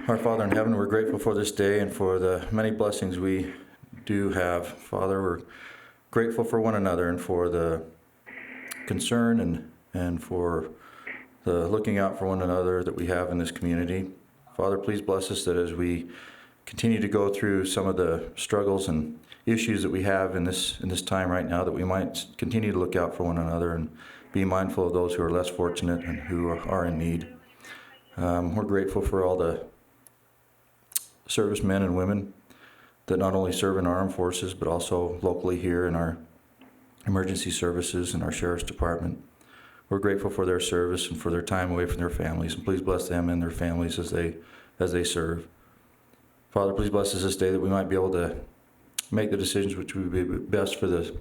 Our Father in heaven, we're grateful for this day and for the many blessings we do have. Father, we're grateful for one another and for the concern and for the looking out for one another that we have in this community. Father, please bless us that as we continue to go through some of the struggles and issues that we have in this time right now, that we might continue to look out for one another and be mindful of those who are less fortunate and who are in need. We're grateful for all the servicemen and women that not only serve in our armed forces, but also locally here in our emergency services and our sheriff's department. We're grateful for their service and for their time away from their families, and please bless them and their families as they serve. Father, please bless us this day that we might be able to make the decisions which would be best for the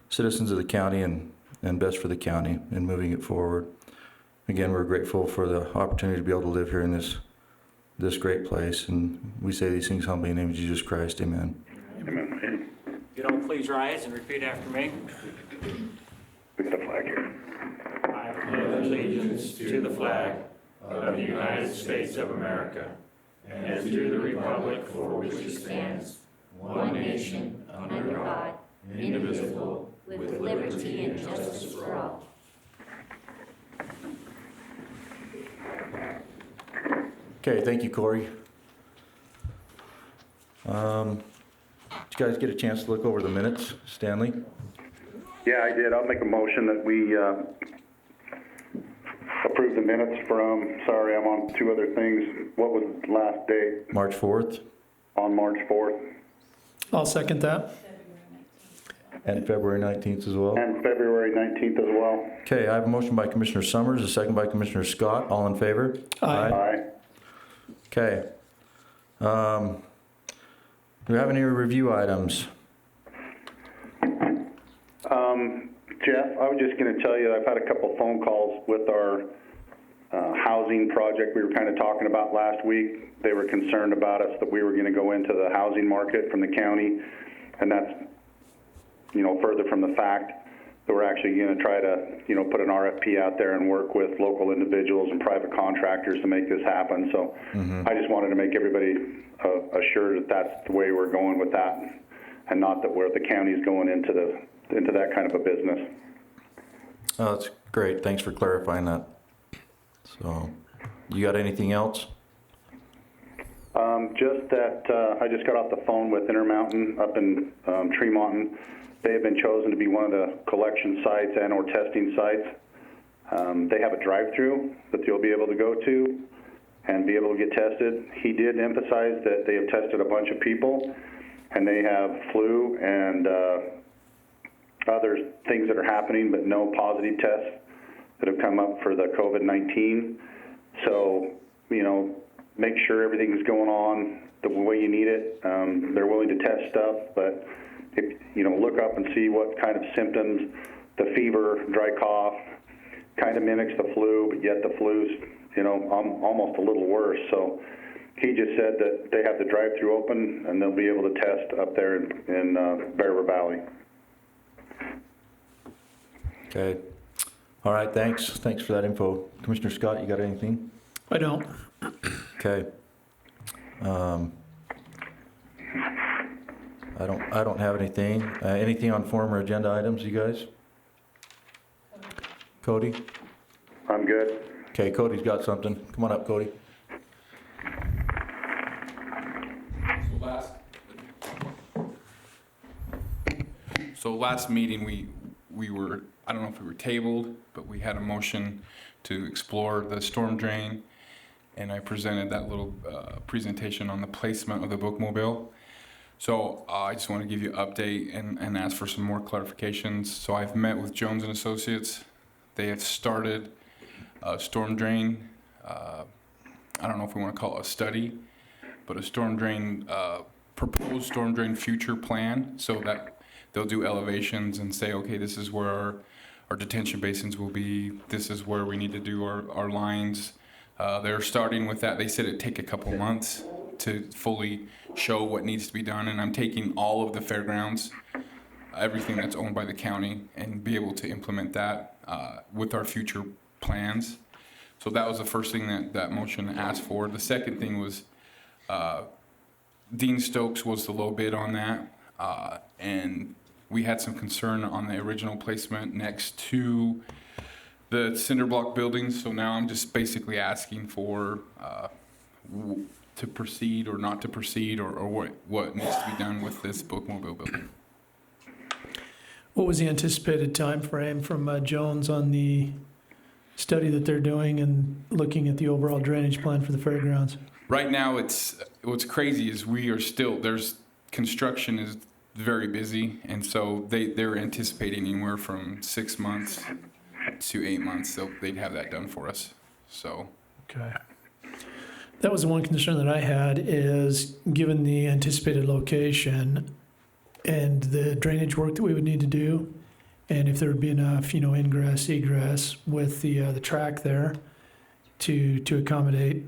citizens of the county and best for the county in moving it forward. Again, we're grateful for the opportunity to be able to live here in this great place, and we say these things humbly in the name of Jesus Christ. Amen. Amen. You know, please rise and repeat after me. Look at the flag here. I pledge allegiance to the flag of the United States of America and to the republic for which it stands, one nation, under God, indivisible, with liberty and justice for all. Okay, thank you, Corey. Did you guys get a chance to look over the minutes, Stanley? Yeah, I did. I'll make a motion that we approve the minutes from, sorry, I'm on two other things. What was the last date? March 4th On March 4th. I'll second that. and February 19th as well. And February 19th as well. Okay, I have a motion by Commissioner Summers, a second by Commissioner Scott. All in favor? Aye. Aye. Okay. Do we have any review items? Jeff, I was just going to tell you, I've had a couple phone calls with our housing project we were kind of talking about last week. They were concerned about us that we were going to go into the housing market from the county, and that's, further from the fact that we're actually going to try to, put an RFP out there and work with local individuals and private contractors to make this happen. So I just wanted to make everybody assured that that's the way we're going with that, and not that the county's going into that kind of a business. Oh, that's great. Thanks for clarifying that. So, you got anything else? Just that I just got off the phone with Intermountain up in Tremont. They have been chosen to be one of the collection sites and or testing sites. They have a drive-through that you'll be able to go to and be able to get tested. He did emphasize that they have tested a bunch of people, and they have flu and other things that are happening, but no positive tests that have come up for the COVID-19. So, make sure everything's going on the way you need it. They're willing to test stuff, but if, look up and see what kind of symptoms, the fever, dry cough, kind of mimics the flu, but yet the flu's, almost a little worse. So he just said that they have the drive-through open and they'll be able to test up there in Bear River Valley. Okay. All right, thanks. Thanks for that info. Commissioner Scott, you got anything? I don't. Okay. I don't have anything. Anything on former agenda items, you guys? Cody? I'm good. Okay, Cody's got something. Come on up, Cody. So last meeting, we were, I don't know if we were tabled, but we had a motion to explore the storm drain, and I presented that little presentation on the placement of the bookmobile. So I just want to give you an update and ask for some more clarifications. So I've met with Jones and Associates. They have started a storm drain. I don't know if we want to call it a study, but a storm drain, proposed storm drain future plan, so that they'll do elevations and say, okay, this is where our detention basins will be. This is where we need to do our lines. They're starting with that. They said it'd take a couple months to fully show what needs to be done. And I'm taking all of the fairgrounds, everything that's owned by the county, and be able to implement that with our future plans. So that was the first thing that motion asked for. The second thing was Dean Stokes was the low bid on that, and we had some concern on the original placement next to the cinder block buildings. So now I'm just basically asking for to proceed or not to proceed, or what needs to be done with this bookmobile building. What was the anticipated time frame from Jones on the study that they're doing and looking at the overall drainage plan for the fairgrounds? Right now, what's crazy is there's construction is very busy, and so they're anticipating anywhere from 6 months to 8 months. They'd have that done for us. So. Okay. That was the one concern that I had, is given the anticipated location and the drainage work that we would need to do, and if there would be enough, ingress, egress with the track there to accommodate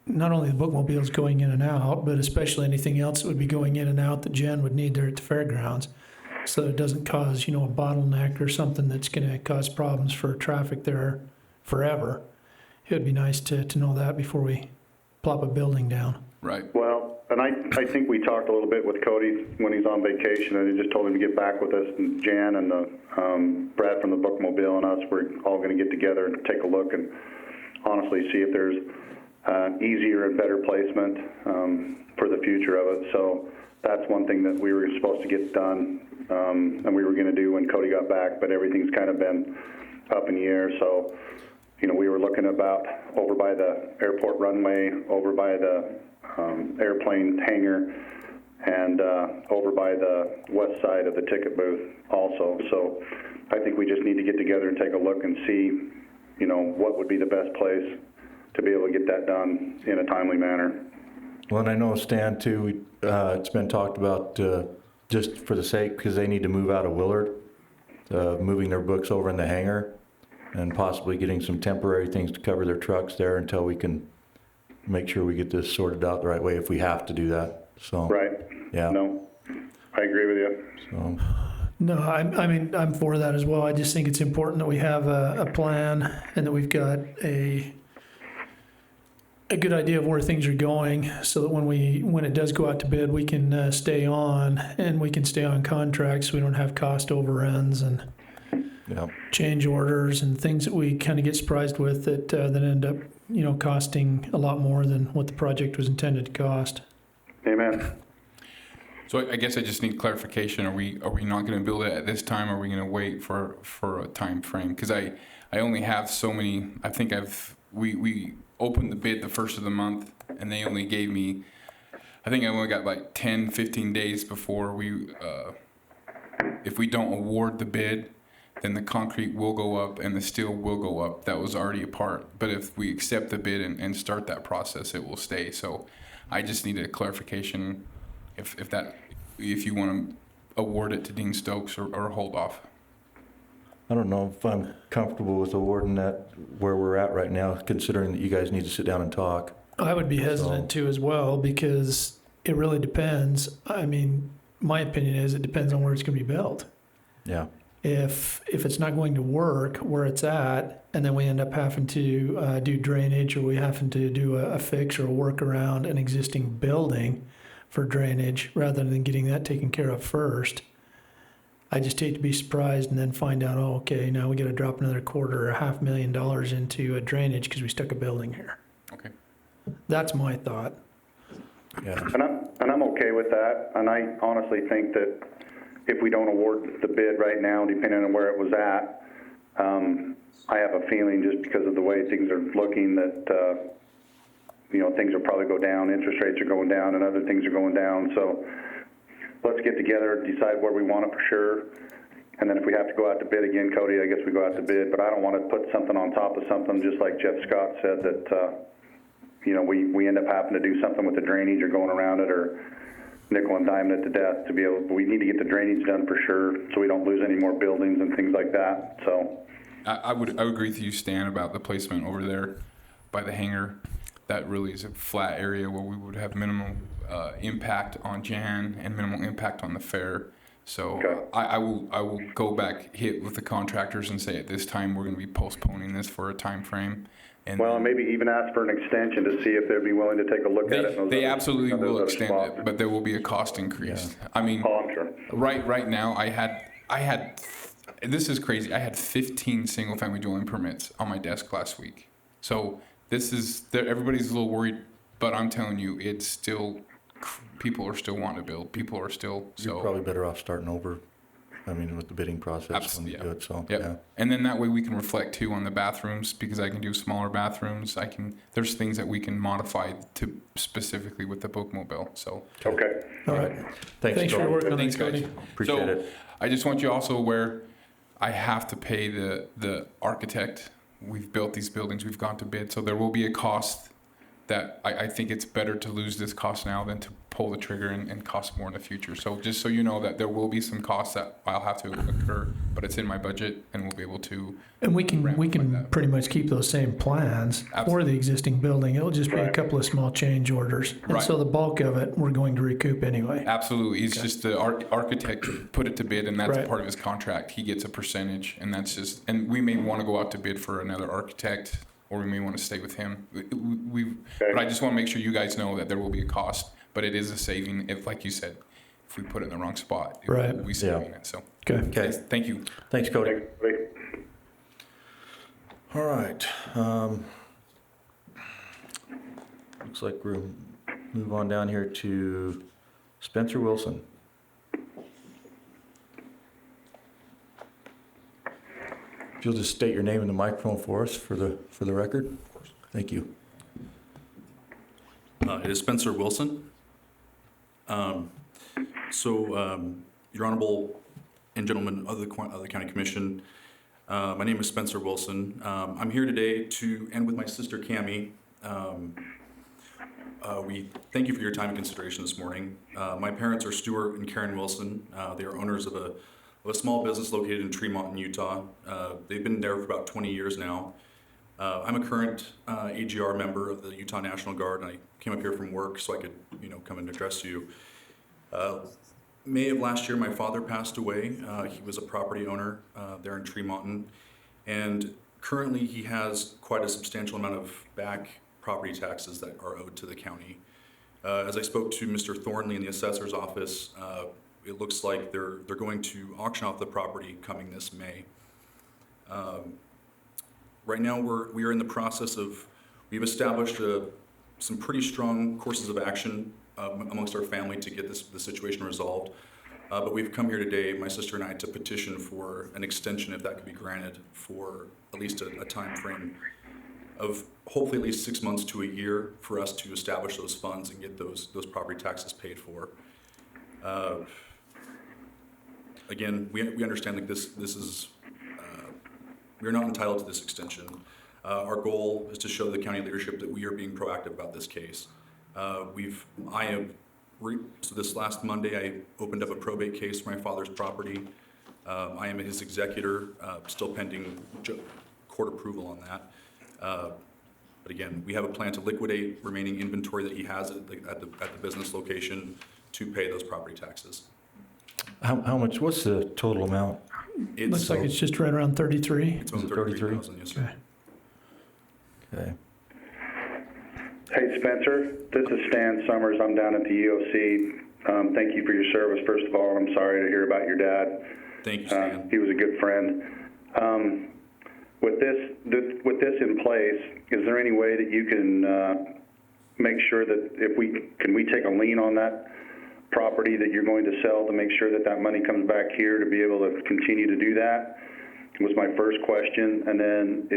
not only the bookmobiles going in and out, but especially anything else that would be going in and out that Jen would need there at the fairgrounds, so it doesn't cause, a bottleneck or something that's going to cause problems for traffic there forever. It would be nice to know that before we plop a building down. Right. Well, and I think we talked a little bit with Cody when he's on vacation, and he just told him to get back with us, and Jan and Brad from the bookmobile and us, we're all going to get together and take a look and honestly see if there's easier and better placement for the future of it. So that's one thing that we were supposed to get done, and we were going to do when Cody got back, but everything's kind of been up in the air. So, we were looking about over by the airport runway, over by the airplane hangar, and over by the west side of the ticket booth also. So I think we just need to get together and take a look and see, what would be the best place to be able to get that done in a timely manner. Well, and I know Stan too, it's been talked about just for the sake, because they need to move out of Willard, moving their books over in the hangar and possibly getting some temporary things to cover their trucks there until we can make sure we get this sorted out the right way if we have to do that. So, Right. Yeah. No, I agree with you. So, No, I'm for that as well. I just think it's important that we have a plan and that we've got a good idea of where things are going, so that when it does go out to bid, we can stay on, and we can stay on contracts, so we don't have cost overruns and yeah. change orders and things that we kind of get surprised with that end up, costing a lot more than what the project was intended to cost. Amen. So I guess I just need clarification. Are we not going to build it at this time? Or are we going to wait for a time frame? Because I only have so many. I think we opened the bid the first of the month, and they only gave me, I think I only got like 10, 15 days before if we don't award the bid, then the concrete will go up and the steel will go up. That was already a part. But if we accept the bid and start that process, it will stay. So I just need a clarification if you want to award it to Dean Stokes or hold off. I don't know if I'm comfortable with awarding that where we're at right now, considering that you guys need to sit down and talk. I would be hesitant too as well, because it really depends. I mean, my opinion is it depends on where it's going to be built. Yeah. If it's not going to work where it's at, and then we end up having to do drainage, or we having to do a fix or a work around an existing building for drainage, rather than getting that taken care of first, I just hate to be surprised and then find out, oh, okay, now we got to drop another $250,000 or $500,000 into a drainage because we stuck a building here. Okay. That's my thought. Yeah. And I'm okay with that. And I honestly think that if we don't award the bid right now, depending on where it was at, I have a feeling, just because of the way things are looking, that things will probably go down. Interest rates are going down, and other things are going down. So let's get together, decide where we want it for sure. And then if we have to go out to bid again, Cody, I guess we go out to bid. But I don't want to put something on top of something, just like Jeff Scott said, that we end up having to do something with the drainage or going around it, or nickel and diming it to death to be able. We need to get the drainage done for sure, so we don't lose any more buildings and things like that. So I would agree with you, Stan, about the placement over there by the hangar. That really is a flat area where we would have minimal impact on Jan and minimal impact on the fair. So Okay. I will go back, hit with the contractors and say at this time, we're going to be postponing this for a time frame. And Well, then maybe even ask for an extension to see if they'd be willing to take a look at it. in those they other- absolutely in those will other extend spots. it, but there will be a cost increase. I mean, Oh, I'm sure. right now, I had, this is crazy. I had 15 single-family dwelling permits on my desk last week. So everybody's a little worried, but I'm telling you, it's still, people are still wanting to build. People are still, You're so. probably better off starting over, I mean, with the bidding process when you Yeah. do it, so, Yep. yeah. And then that way we can reflect too on the bathrooms, because I can do smaller bathrooms. There's things that we can modify to specifically with the bookmobile. So Okay. All right. Thanks, Thanks for your Cody. work on that, Thanks, guys. Cody. Appreciate So, it. I just want you also aware, I have to pay the architect. We've built these buildings, we've gone to bid, so there will be a cost that I think it's better to lose this cost now than to pull the trigger and cost more in the future. So just so you know that there will be some costs that I'll have to incur, but it's in my budget and we'll be able to. And we can Ramify that. pretty much keep those same plans for Absolutely. the existing building. It'll just be a Right. couple of small change orders. And Right. so the bulk of it, we're going to recoup anyway. Absolutely. It's just the architect put it to bid, and that's Right. part of his contract. He gets a percentage, and that's just, and we may want to go out to bid for another architect, or we may want to stay with him. But I just want to make sure you guys know that there will be a cost, but it is a saving if, like you said, if we put it in the wrong spot, Right. we'll be saving it. So, Okay. Okay, thank you. thanks, Cody. Thanks, Cody. All right. Looks like we'll move on down here to Spencer Wilson. If you'll just state your name in the microphone for us for the record. Thank you. It is Spencer Wilson. Your Honorable and gentlemen of the County Commission, my name is Spencer Wilson. I'm here today and with my sister Cammie. We thank you for your time and consideration this morning. My parents are Stuart and Karen Wilson. They are owners of a small business located in Tremont, in Utah. They've been there for about 20 years now. I'm a current AGR member of the Utah National Guard, and I came up here from work so I could, come and address you. May of last year, my father passed away. He was a property owner there in Tremont, and currently he has quite a substantial amount of back property taxes that are owed to the county. As I spoke to Mr. Thornley in the assessor's office, it looks like they're going to auction off the property coming this May. Right now, we are in the process of, we've established some pretty strong courses of action amongst our family to get the situation resolved. But we've come here today, my sister and I, to petition for an extension, if that could be granted, for at least a time frame of hopefully at least 6 months to a year for us to establish those funds and get those property taxes paid for. Again, we understand that this is we're not entitled to this extension. Our goal is to show the county leadership that we are being proactive about this case. So this last Monday, I opened up a probate case for my father's property. I am his executor, still pending court approval on that. But again, we have a plan to liquidate remaining inventory that he has at the business location to pay those property taxes. How much, what's the total amount? Looks like it's just right around 33. It's Is about it 33? $33,000, yes, sir. Okay. Hey, Spencer, this is Stan Summers. I'm down at the EOC. Thank you for your service, first of all. I'm sorry to hear about your dad. Thank you, Stan. He was a good friend. With this in place, is there any way that you can make sure that can we take a lien on that property that you're going to sell to make sure that that money comes back here to be able to continue to do that? Was my first question. And then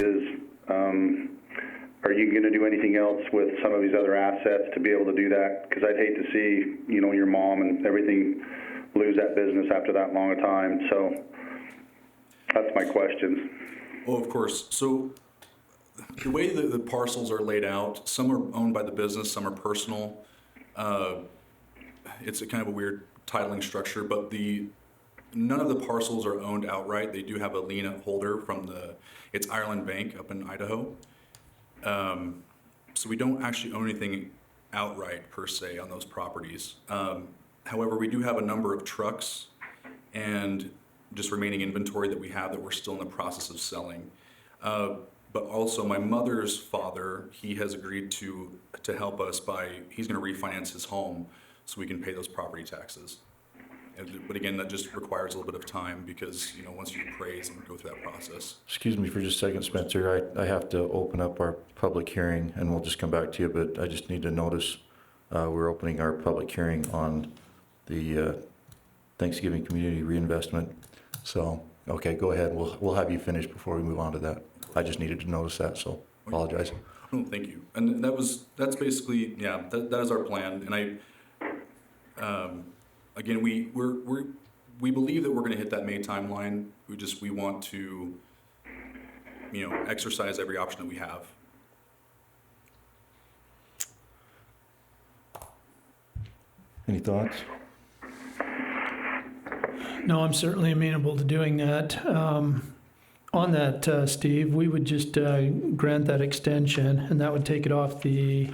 are you going to do anything else with some of these other assets to be able to do that? Because I'd hate to see, your mom and everything lose that business after that long a time. So that's my questions. Oh, of course. So the way the parcels are laid out, some are owned by the business, some are personal. It's a kind of a weird titling structure, but none of the parcels are owned outright. They do have a lien holder from it's Ireland Bank up in Idaho. So we don't actually own anything outright per se on those properties. However, we do have a number of trucks and just remaining inventory that we have that we're still in the process of selling. But also my mother's father, he has agreed to help us he's going to refinance his home so we can pay those property taxes. But again, that just requires a little bit of time because, once you appraise and go through that process. Excuse me for just a second, Spencer. I have to open up our public hearing, and we'll just come back to you, but I just need to notice we're opening our public hearing on the Thanksgiving Community Reinvestment. So, okay, go ahead. We'll have you finish before we move on to that. I just needed to notice that, so apologize. Oh, thank you. And that's basically, that is our plan. And again, we believe that we're going to hit that May timeline. We want to, exercise every option that we have. Any thoughts? No, I'm certainly amenable to doing that. On that, Steve, we would just grant that extension, and that would take it off the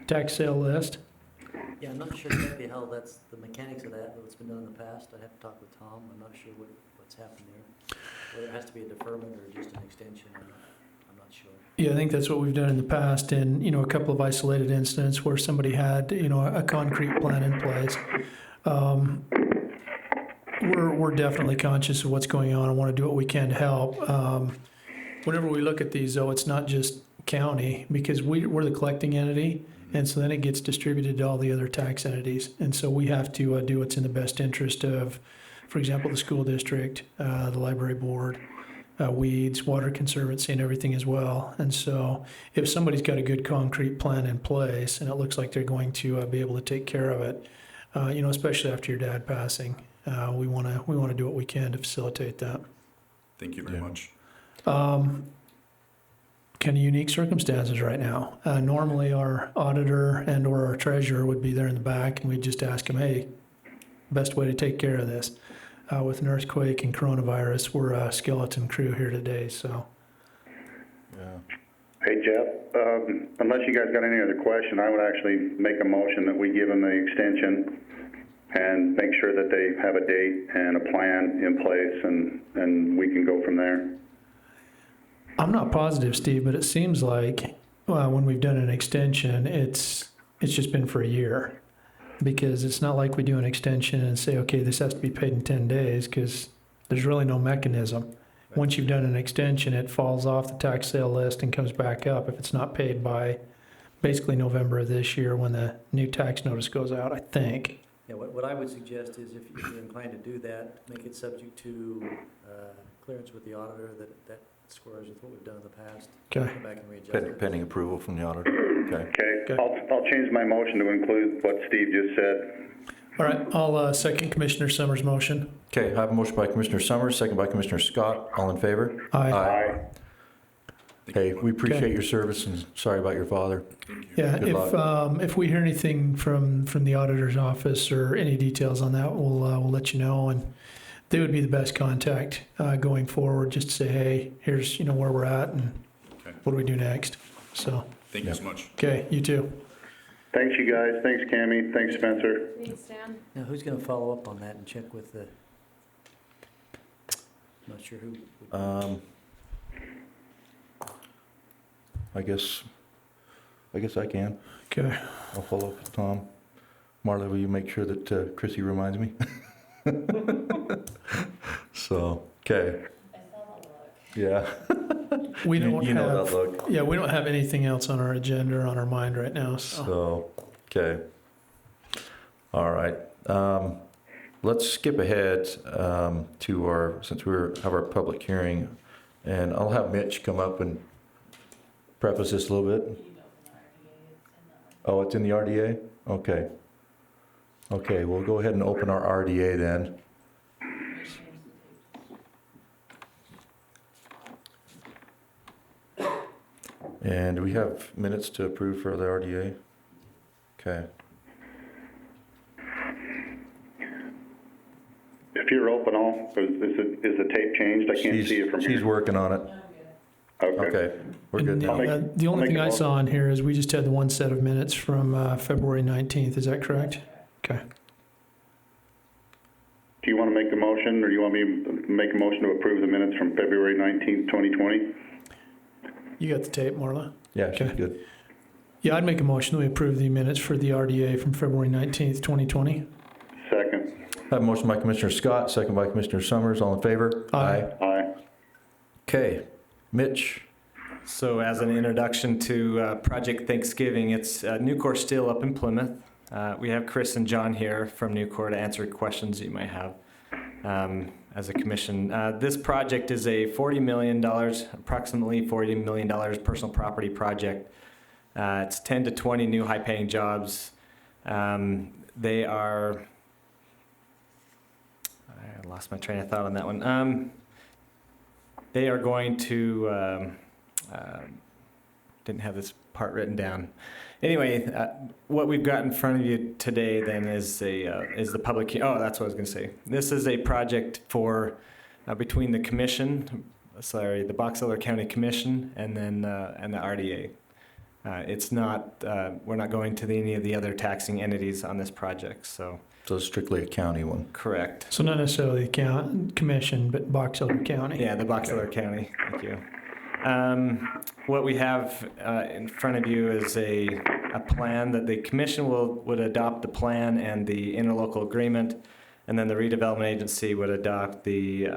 tax sale list. Yeah, I'm not sure exactly how that's, the mechanics of that, what's been done in the past. I'd have to talk with Tom. I'm not sure what's happened there. Whether it has to be a deferment or just an extension, I'm not sure. Yeah, I think that's what we've done in the past, and, a couple of isolated incidents where somebody had, a concrete plan in place. We're definitely conscious of what's going on and want to do what we can to help. Whenever we look at these, though, it's not just county, because we're the collecting entity, and so then it gets distributed to all the other tax entities. And so we have to do what's in the best interest of, for example, the school district, the library board, weeds, water conservancy, and everything as well. And so if somebody's got a good concrete plan in place and it looks like they're going to be able to take care of it, especially after your dad passing, we want to do what we can to facilitate that. Thank you very much. Kind of unique circumstances right now. Normally our auditor and or our treasurer would be there in the back, and we'd just ask them, hey, best way to take care of this. With an earthquake and coronavirus, we're a skeleton crew here today, so. Yeah. Hey, Jeff, unless you guys got any other question, I would actually make a motion that we give them the extension and make sure that they have a date and a plan in place, and we can go from there. I'm not positive, Steve, but it seems like when we've done an extension, it's just been for a year. Because it's not like we do an extension and say, okay, this has to be paid in 10 days, because there's really no mechanism. Once you've done an extension, it falls off the tax sale list and comes back up if it's not paid by basically November of this year when the new tax notice goes out, I think. Yeah, what I would suggest is if you're inclined to do that, make it subject to clearance with the auditor that squares with what we've done in the past. Okay. Come back and readjust it. Pending approval from the auditor. Okay. Okay, I'll change my motion to include what Steve just said. All right, I'll second Commissioner Summers' motion. Okay, I have a motion by Commissioner Summers, second by Commissioner Scott. All in favor? Aye. Aye. Hey, we appreciate your service and sorry about your father. Thank you. Yeah, Good if we hear anything from the auditor's office or any details on that, we'll let you know, and they would be the best contact going forward, just to say, hey, here's where we're at and Okay. what do we do next. So, Thank you so much. okay, you too. Thanks, you guys. Thanks, Cammie. Thanks, Spencer. Thanks, Dan. Now, who's going to follow up on that and check with the, I'm not sure who. I guess I can. Okay. I'll follow up with Tom. Marla, will you make sure that Chrissy reminds me? So, okay. I saw that look. Yeah. We don't You know have, that look. yeah, we don't have anything else on our agenda or on our mind right now, so. So, okay. All right. Let's skip ahead to since we have our public hearing, and I'll have Mitch come up and preface this a little bit. Oh, it's in the RDA? Okay. Okay, we'll go ahead and open our RDA then. And do we have minutes to approve for the RDA? Okay. If you're open, is the tape changed? I can't see it from She's here. working on it. Okay, we're good And now. the only I'll thing make a I saw on here is we just had the one set of minutes from February 19th, is that correct? Okay. Do you want want to make the motion, or you want me to make a motion to approve the minutes from February 19th, 2020? You got the tape, Marla? Yeah, she's Okay. good. Yeah, I'd make a motion that we approve the minutes for the RDA from February 19th, 2020. Second. I have a motion by Commissioner Scott, second by Commissioner Summers. All in favor? Aye. Aye. Okay. Mitch? So as an introduction to Project Thanksgiving, it's Nucor Steel up in Plymouth. We have Chris and John here from Nucor to answer questions that you might have as a commission. This project is a $40 million, approximately $40 million personal property project. It's 10 to 20 new high-paying jobs. They are, I lost my train of thought on that one. They are going to, didn't have this part written down. Anyway, what we've got in front of you today then is the public, that's what I was going to say. This is a project for, between the commission, the Box Elder County Commission and then, and the RDA. It's not, we're not going to any of the other taxing entities on this project, so. So it's strictly a county one. Correct. So not necessarily the commission, but Box Elder County. Yeah, the Box Elder County, thank you. What we have in front of you is a plan that the commission would adopt the plan and the interlocal agreement, and then the redevelopment agency would adopt the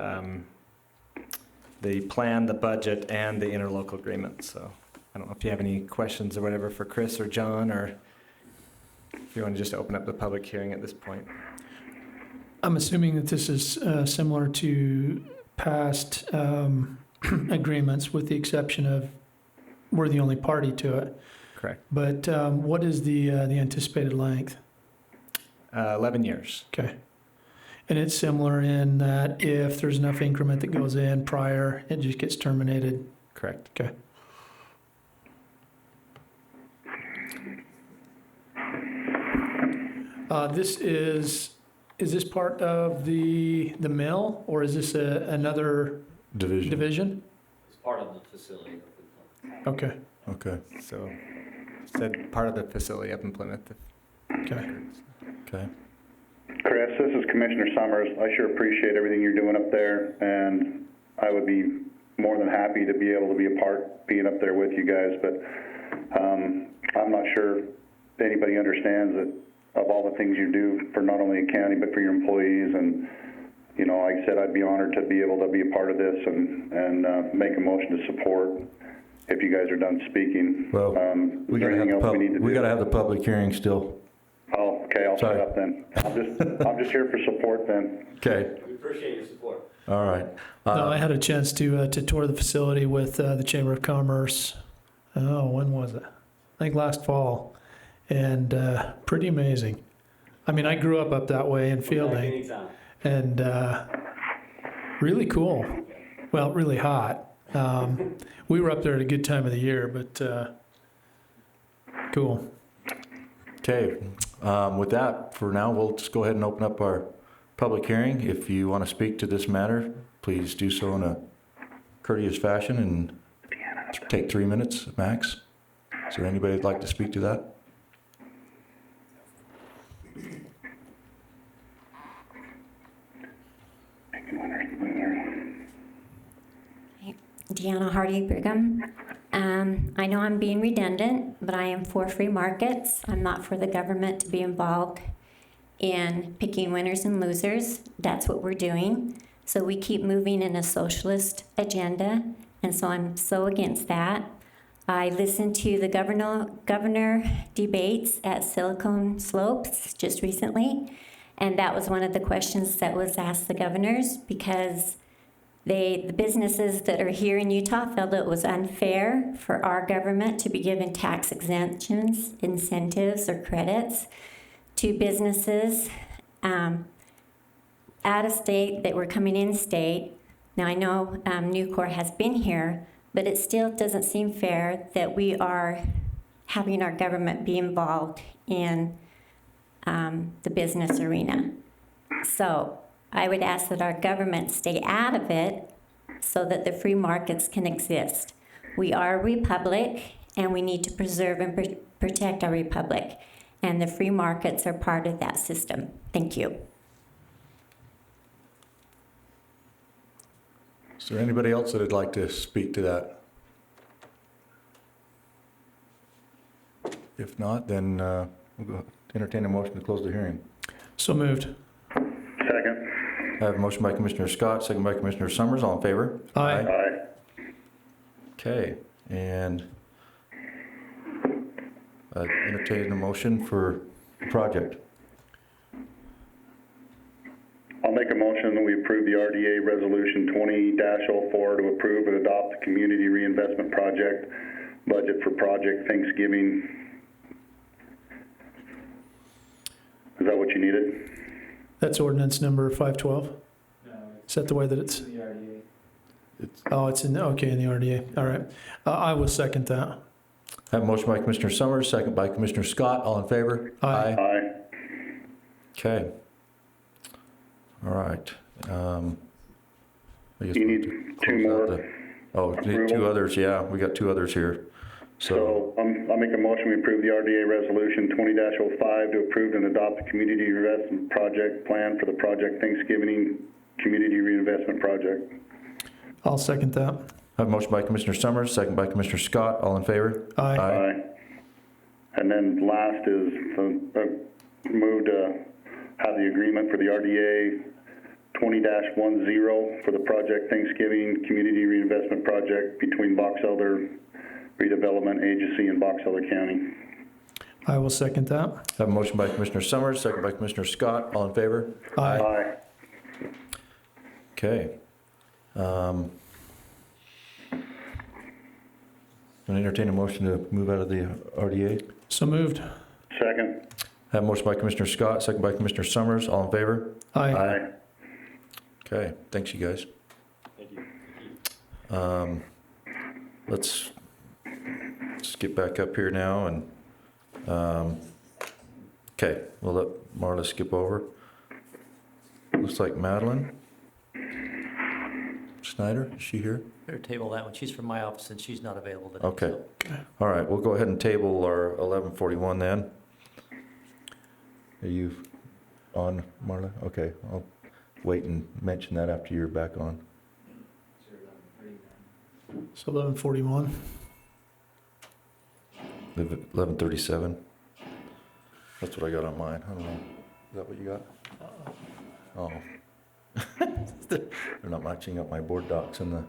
plan, the budget, and the interlocal agreement. So I don't know if you have any questions or whatever for Chris or John, or if you want to just open up the public hearing at this point. I'm assuming that this is similar to past agreements, with the exception of we're the only party to it. Correct. But what is the anticipated length? 11 years. Okay. And it's similar in that if there's enough increment that goes in prior, it just gets terminated. Correct. Okay. Is this part of the mill, or is this another Division. division? It's part of the facility. Okay. Okay. So, said part of the facility up in Plymouth. Okay. Okay. Chris, this is Commissioner Summers. I sure appreciate everything you're doing up there, and I would be more than happy to be able to be a part, being up there with you guys, but I'm not sure anybody understands that of all the things you do for not only the county, but for your employees. And, you know, like I said, I'd be honored to be able to be a part of this and make a motion to support if you guys are done speaking. Well, is there anything else we need to do? we gotta have the public hearing still. Oh, okay, I'll Sorry. shut up then. I'm just here for support then. Okay. We appreciate your support. All right. No, I had a chance to tour the facility with the Chamber of Commerce. Oh, when was it? I think last fall. And pretty amazing. I mean, I grew up that way in Fielding, Anytime. and really cool. Well, really hot. We were up there at a good time of the year, but cool. Okay. With that, for now, we'll just go ahead and open up our public hearing. If you want to speak to this matter, please do so in a courteous fashion and take 3 minutes max. Is there anybody that'd like to speak to that? Deanna Hardy Brigham. I know I'm being redundant, but I am for free markets. I'm not for the government to be involved in picking winners and losers. That's what we're doing. So we keep moving in a socialist agenda, and so I'm so against that. I listened to the governor debates at Silicon Slopes just recently, and that was one of the questions that was asked the governors, because the businesses that are here in Utah felt it was unfair for our government to be given tax exemptions, incentives, or credits to businesses out of state that were coming in state. Now, I know Nucor has been here, but it still doesn't seem fair that we are having our government be involved in the business arena. So I would ask that our government stay out of it so that the free markets can exist. We are a republic, and we need to preserve and protect our republic, and the free markets are part of that system. Thank you. Is there anybody else that would like to speak to that? If not, then we'll go entertain a motion to close the hearing. So moved. Second. I have a motion by Commissioner Scott, second by Commissioner Summers. All in favor? Aye. Aye. Okay, and entertain a motion for the project. I'll make a motion that we approve the RDA Resolution 20-04 to approve and adopt the Community Reinvestment Project budget for Project Thanksgiving. Is that what you needed? That's ordinance number 512? Is that the way that it's? Oh, it's in, okay, in the RDA. All right. I will second that. I have a motion by Commissioner Summers, second by Commissioner Scott. All in favor? Aye. Aye. Okay. All right. I guess You we'll need close two out more. the- Oh, we need two others, yeah, we got two others here. So, So I'll make a motion, we approve the RDA Resolution 20-05 to approve and adopt the Community Reinvestment Project Plan for the Project Thanksgiving Community Reinvestment Project. I'll second that. I have a motion by Commissioner Summers, second by Commissioner Scott. All in favor? Aye. Aye. And then last is move to have the agreement for the RDA 20-10 for the Project Thanksgiving Community Reinvestment Project between Box Elder Redevelopment Agency and Box Elder County. I will second that. I have a motion by Commissioner Summers, second by Commissioner Scott. All in favor? Aye. Aye. Okay. Can I entertain a motion to move out of the RDA? So moved. Second. I have a motion by Commissioner Scott, second by Commissioner Summers. All in favor? Aye. Aye. Okay, thanks you guys. Thank you. Let's get back up here now and, okay, we'll let Marla skip over. Looks like Madeline Snyder, is she here? Better table that one. She's from my office and she's not available today. Okay. so- All right, we'll go ahead and table our 1141 then. Are you on, Marla? Okay, I'll wait and mention that after you're back on. So 1141. 1137. That's what I got on mine. I don't know. Is that what you got? Oh. They're not matching up my board docs and the,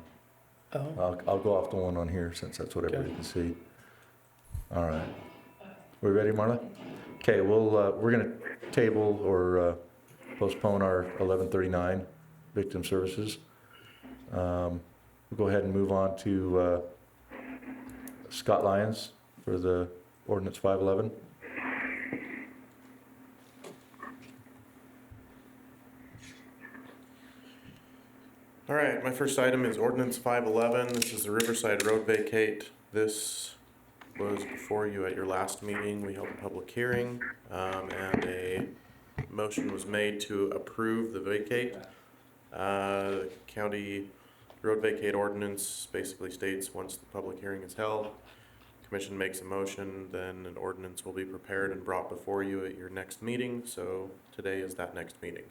Oh. I'll go off the one on here since that's what everybody Okay. can see. All right. We ready, Marla? Okay, we're gonna table or postpone our 1139 victim services. We'll go ahead and move on to Scott Lyons for the ordinance 511. All right, my first item is ordinance 511. This is the Riverside Road vacate. This was before you at your last meeting. We held a public hearing, and a motion was made to approve the vacate. The county road vacate ordinance basically states once the public hearing is held, commission makes a motion, then an ordinance will be prepared and brought before you at your next meeting. So today is that next meeting.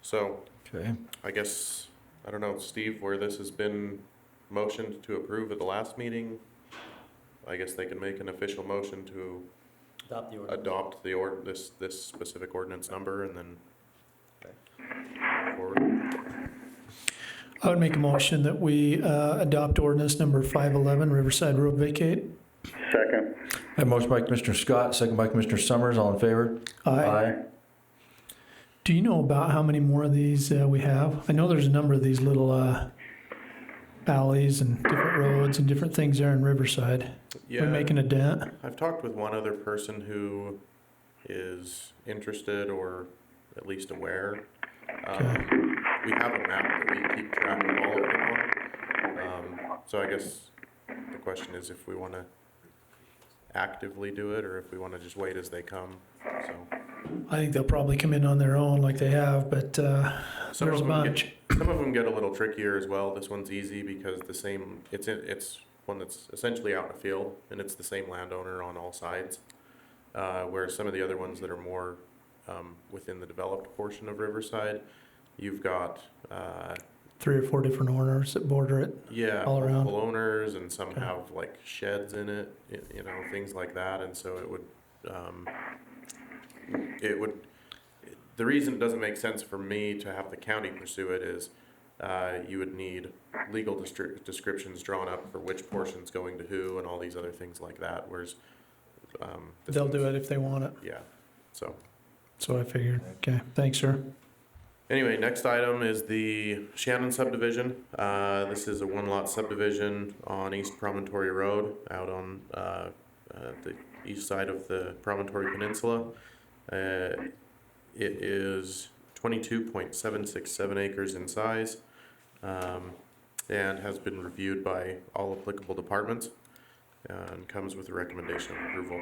So, Okay. I guess, I don't know, Steve, where this has been motioned to approve at the last meeting, I guess they can make an official motion to Adopt the ordinance. adopt the this specific ordinance number and then forward. I would make a motion that we adopt ordinance number 511, Riverside Road vacate. Second. I have a motion by Commissioner Scott, second by Commissioner Summers. All in favor? Aye. Do you know about how many more of these we have? I know there's a number of these little alleys and different roads and different things there in Riverside. We're Yeah, making a dent. I've talked with one other person who is interested or at least aware. We have a map that we keep track of all of them on. So I guess the question is if we want to actively do it or if we want to just wait as they come, so. I think they'll probably come in on their own like they have, but Some there's a of them bunch. Some of them get a little trickier as well. This one's easy because it's one that's essentially out in the field and it's the same landowner on all sides. Whereas some of the other ones that are more within the developed portion of Riverside, you've got, 3 or 4 different owners that border it. yeah, All around. multiple owners, and some Okay. have like sheds in it, you know, things like that, and so it would, the reason it doesn't make sense for me to have the county pursue it is, you would need legal descriptions drawn up for which portion's going to who and all these other things like that, whereas, this They'll do one's- it if they want it. Yeah, so. So I figured. Okay, thanks, sir. Anyway, next item is the Shannon subdivision. This is a one-lot subdivision on East Promontory Road, out on the east side of the Promontory Peninsula. It is 22.767 acres in size, and has been reviewed by all applicable departments, and comes with a recommendation of approval.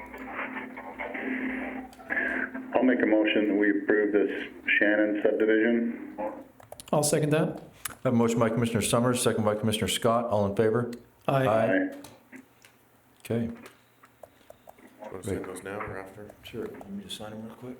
I'll make a motion that we approve this Shannon subdivision. I'll second that. I have a motion by Commissioner Summers, second by Commissioner Scott. All in favor? Aye. Aye. Okay. Want to send those now or after? Sure. Let me just sign them real quick.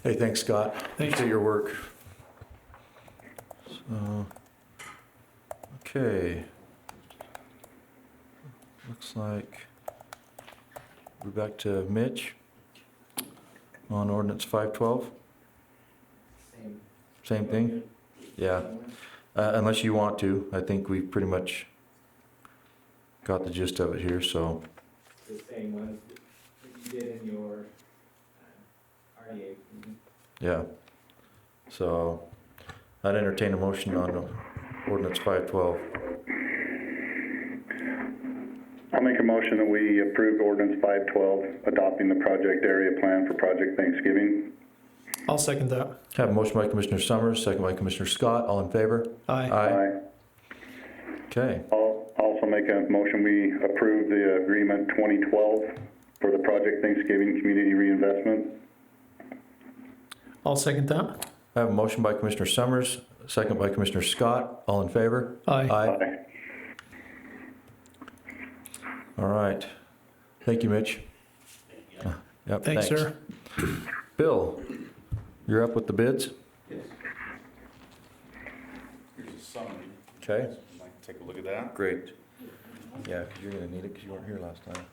Hey, thanks, Scott. Thanks. Appreciate your work. So, okay. Looks like we're back to Mitch on ordinance 512. Same thing? Yeah. Unless you want to, I think we've pretty much got the gist of it here, so. The same ones that you did in your RDA. Yeah. So I'd entertain a motion on ordinance 512. I'll make a motion that we approve ordinance 512, adopting the project area plan for Project Thanksgiving. I'll second that. Have a motion by Commissioner Summers, second by Commissioner Scott. All in favor? Aye. Okay. I'll also make a motion we approve the agreement 2012 for the Project Thanksgiving Community Reinvestment. I'll second that. I have a motion by Commissioner Summers, second by Commissioner Scott. All in favor? Aye. Aye. All right. Thank you, Mitch. Yep, Thanks, sir. Bill, you're up with the bids? Here's a summary. Okay. I'd like to take a look at that. Great. Yeah, because you're going to need it because you weren't here last time.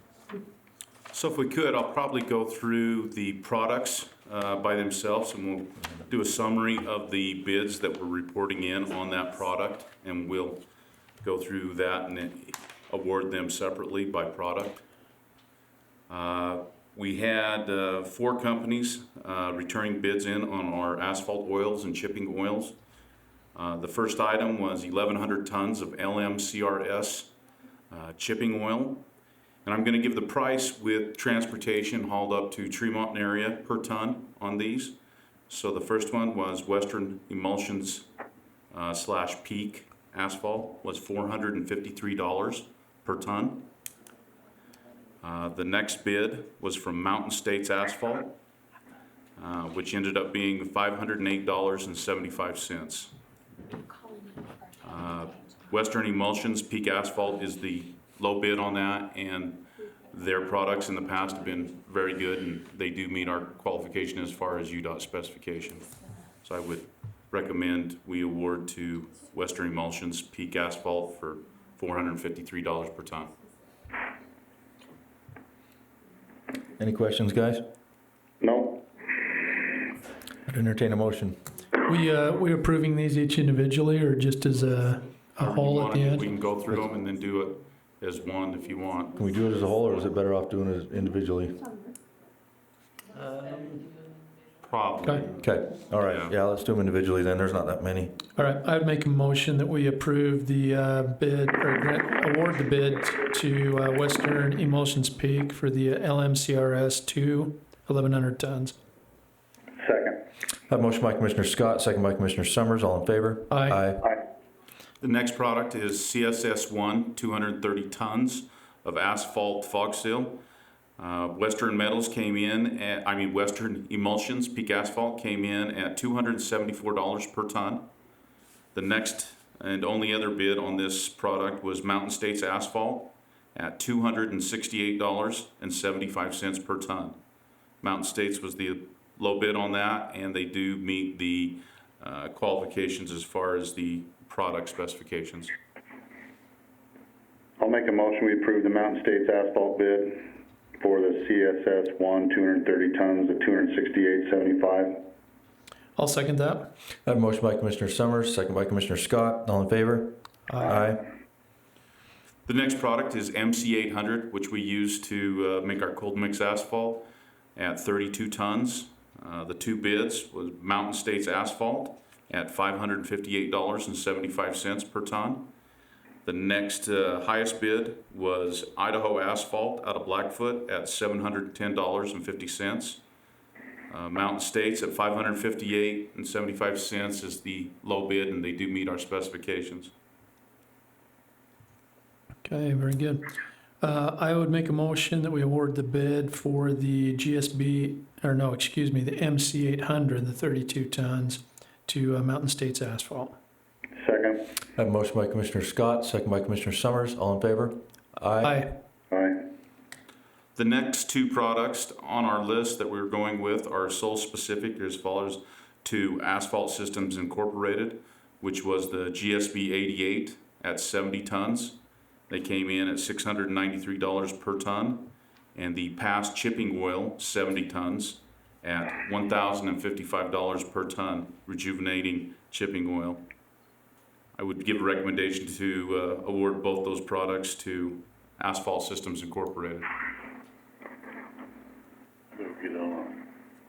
So if we could, I'll probably go through the products by themselves, and we'll do a summary of the bids that we're reporting in on that product, and we'll go through that and then award them separately by product. We had 4 companies returning bids in on our asphalt oils and chipping oils. The first item was 1,100 tons of LMCRS chipping oil. And I'm going to give the price with transportation hauled up to Tremont area per ton on these. So the first one was Western Emulsions / Peak Asphalt was $453 per ton. The next bid was from Mountain States Asphalt, which ended up being $508.75. Western Emulsions Peak Asphalt is the low bid on that, and their products in the past have been very good, and they do meet our qualification as far as UDOT specification. So I would recommend we award to Western Emulsions Peak Asphalt for $453 per ton. Any questions, guys? No? I'd entertain a motion. We approving these each individually or just as a whole at the We end? can go through them and then do it as one if you want. Can we do it as a whole, or is it better off doing it individually? Probably. Okay. Okay, all right, Yeah. yeah, let's do them individually then, there's not that many. All right, I would make a motion that we approve the bid, or award the bid to Western Emulsions Peak for the LMCRS 2 1,100 tons. Second. Have a motion by Commissioner Scott, second by Commissioner Summers, all in favor? Aye. Aye. The next product is CSS1, 230 tons of asphalt fog seal. Western Metals came in at, Western Emulsions Peak Asphalt came in at $274 per ton. The next and only other bid on this product was Mountain States Asphalt at $268.75 per ton. Mountain States was the low bid on that, and they do meet the qualifications as far as the product specifications. I'll make a motion, we approve the Mountain States asphalt bid for the CSS1, 230 tons at $268.75. I'll second that. I have a motion by Commissioner Summers, second by Commissioner Scott, all in favor? Aye. The next product is MC800, which we use to make our cold mix asphalt at 32 tons. The two bids was Mountain States Asphalt at $558.75 per ton. The next highest bid was Idaho Asphalt out of Blackfoot at $710.50. Mountain States at $558.75 is the low bid, and they do meet our specifications. Okay, very good. I would make a motion that we award the bid for the the MC800, the 32 tons, to Mountain States Asphalt. Second. I have a motion by Commissioner Scott, second by Commissioner Summers, all in favor? Aye. Aye. The next two products on our list that we're going with are sole specific as far as to Asphalt Systems Incorporated, which was the GSB 88 at 70 tons. They came in at $693 per ton, and the Past Chipping Oil 70 tons at $1,055 per ton, rejuvenating chipping oil. I would give a recommendation to award both those products to Asphalt Systems Incorporated.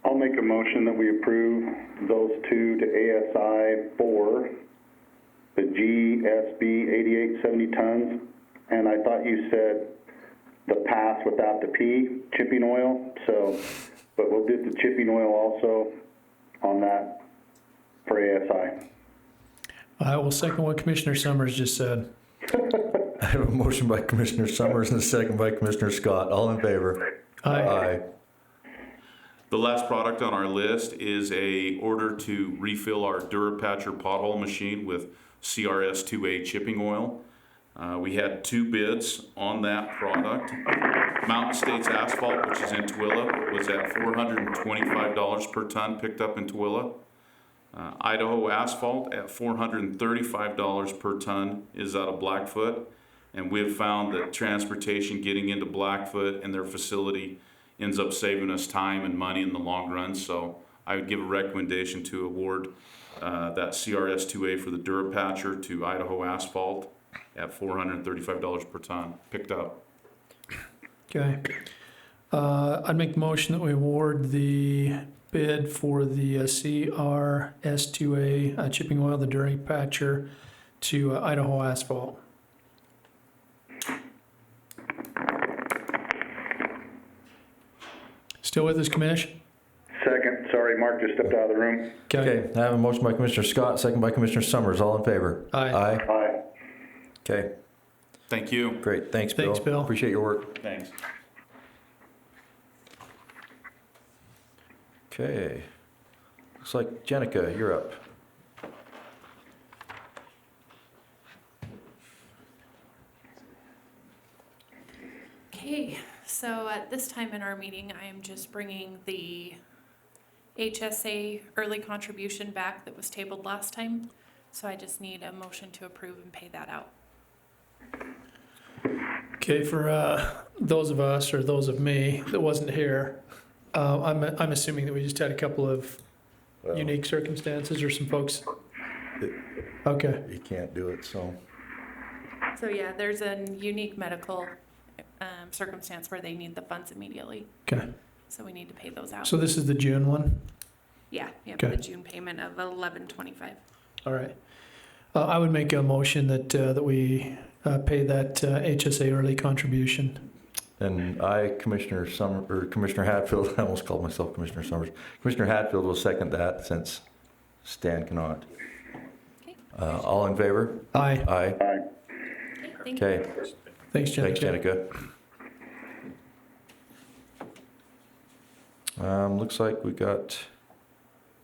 I'll make a motion that we approve those two to ASI for the GSB 88 70 tons. And I thought you said the pass without the P, chipping oil. So, but we'll do the chipping oil also on that for ASI. I will second what Commissioner Summers just said. I have a motion by Commissioner Summers and a second by Commissioner Scott, all in favor? Aye. The last product on our list is a order to refill our Durapatcher pothole machine with CRS 2A chipping oil. We had two bids on that product. Mountain States Asphalt, which is in Tooele, was at $425 per ton picked up in Tooele. Idaho Asphalt at $435 per ton is out of Blackfoot. And we've found that transportation getting into Blackfoot and their facility ends up saving us time and money in the long run. So I would give a recommendation to award that CRS 2A for the Durapatcher to Idaho Asphalt at $435 per ton picked up. Okay. I'd make the motion that we award the bid for the CRS2A chipping oil, the Durapatcher, to Idaho Asphalt. Still with us, Commish? Second. Sorry, Mark just stepped out of the room. Okay, I have a motion by Commissioner Scott, second by Commissioner Summers, all in favor? Aye. Aye. Okay, Thank you. great, thanks, Bill. Thanks, Bill. Appreciate your work. Thanks. Okay, looks like Jenica, you're up. Okay, so at this time in our meeting, I am just bringing the HSA early contribution back that was tabled last time. So I just need a motion to approve and pay that out. Okay, for those of us, or those of me that wasn't here, I'm assuming that we just had a couple of Well, unique circumstances or some folks. Okay, You can't do it, so. So yeah, there's a unique medical circumstance where they need the funds immediately. okay. So we need to pay those out. So this is the June one? Yeah, Okay. the June payment of $11.25. All right. I would make a motion that we pay that HSA early contribution. And I, Commissioner Hatfield, I almost called myself Commissioner Summers. Commissioner Hatfield will second that since Stan cannot. Okay. All in favor? Aye. Aye. Aye. Thank you. Okay, Thanks, Jenica. thanks, Jenica. Looks like we got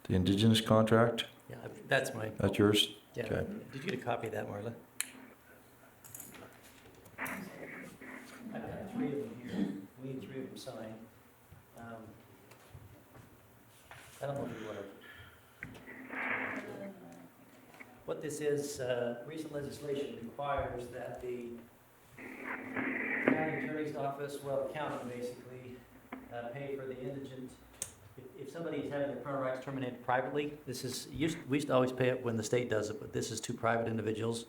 the Indigenous contract. Yeah, that's my, That's yours? yeah. Okay. Did you get a copy of that, Marla? I've got 3 of them here. We need 3 of them signed. I don't know if you want to. What this is, recent legislation requires that the county attorney's office, well, the county basically, pay for the indigent. If somebody is having their parental rights terminated privately, we used to always pay it when the state does it, but this is to private individuals.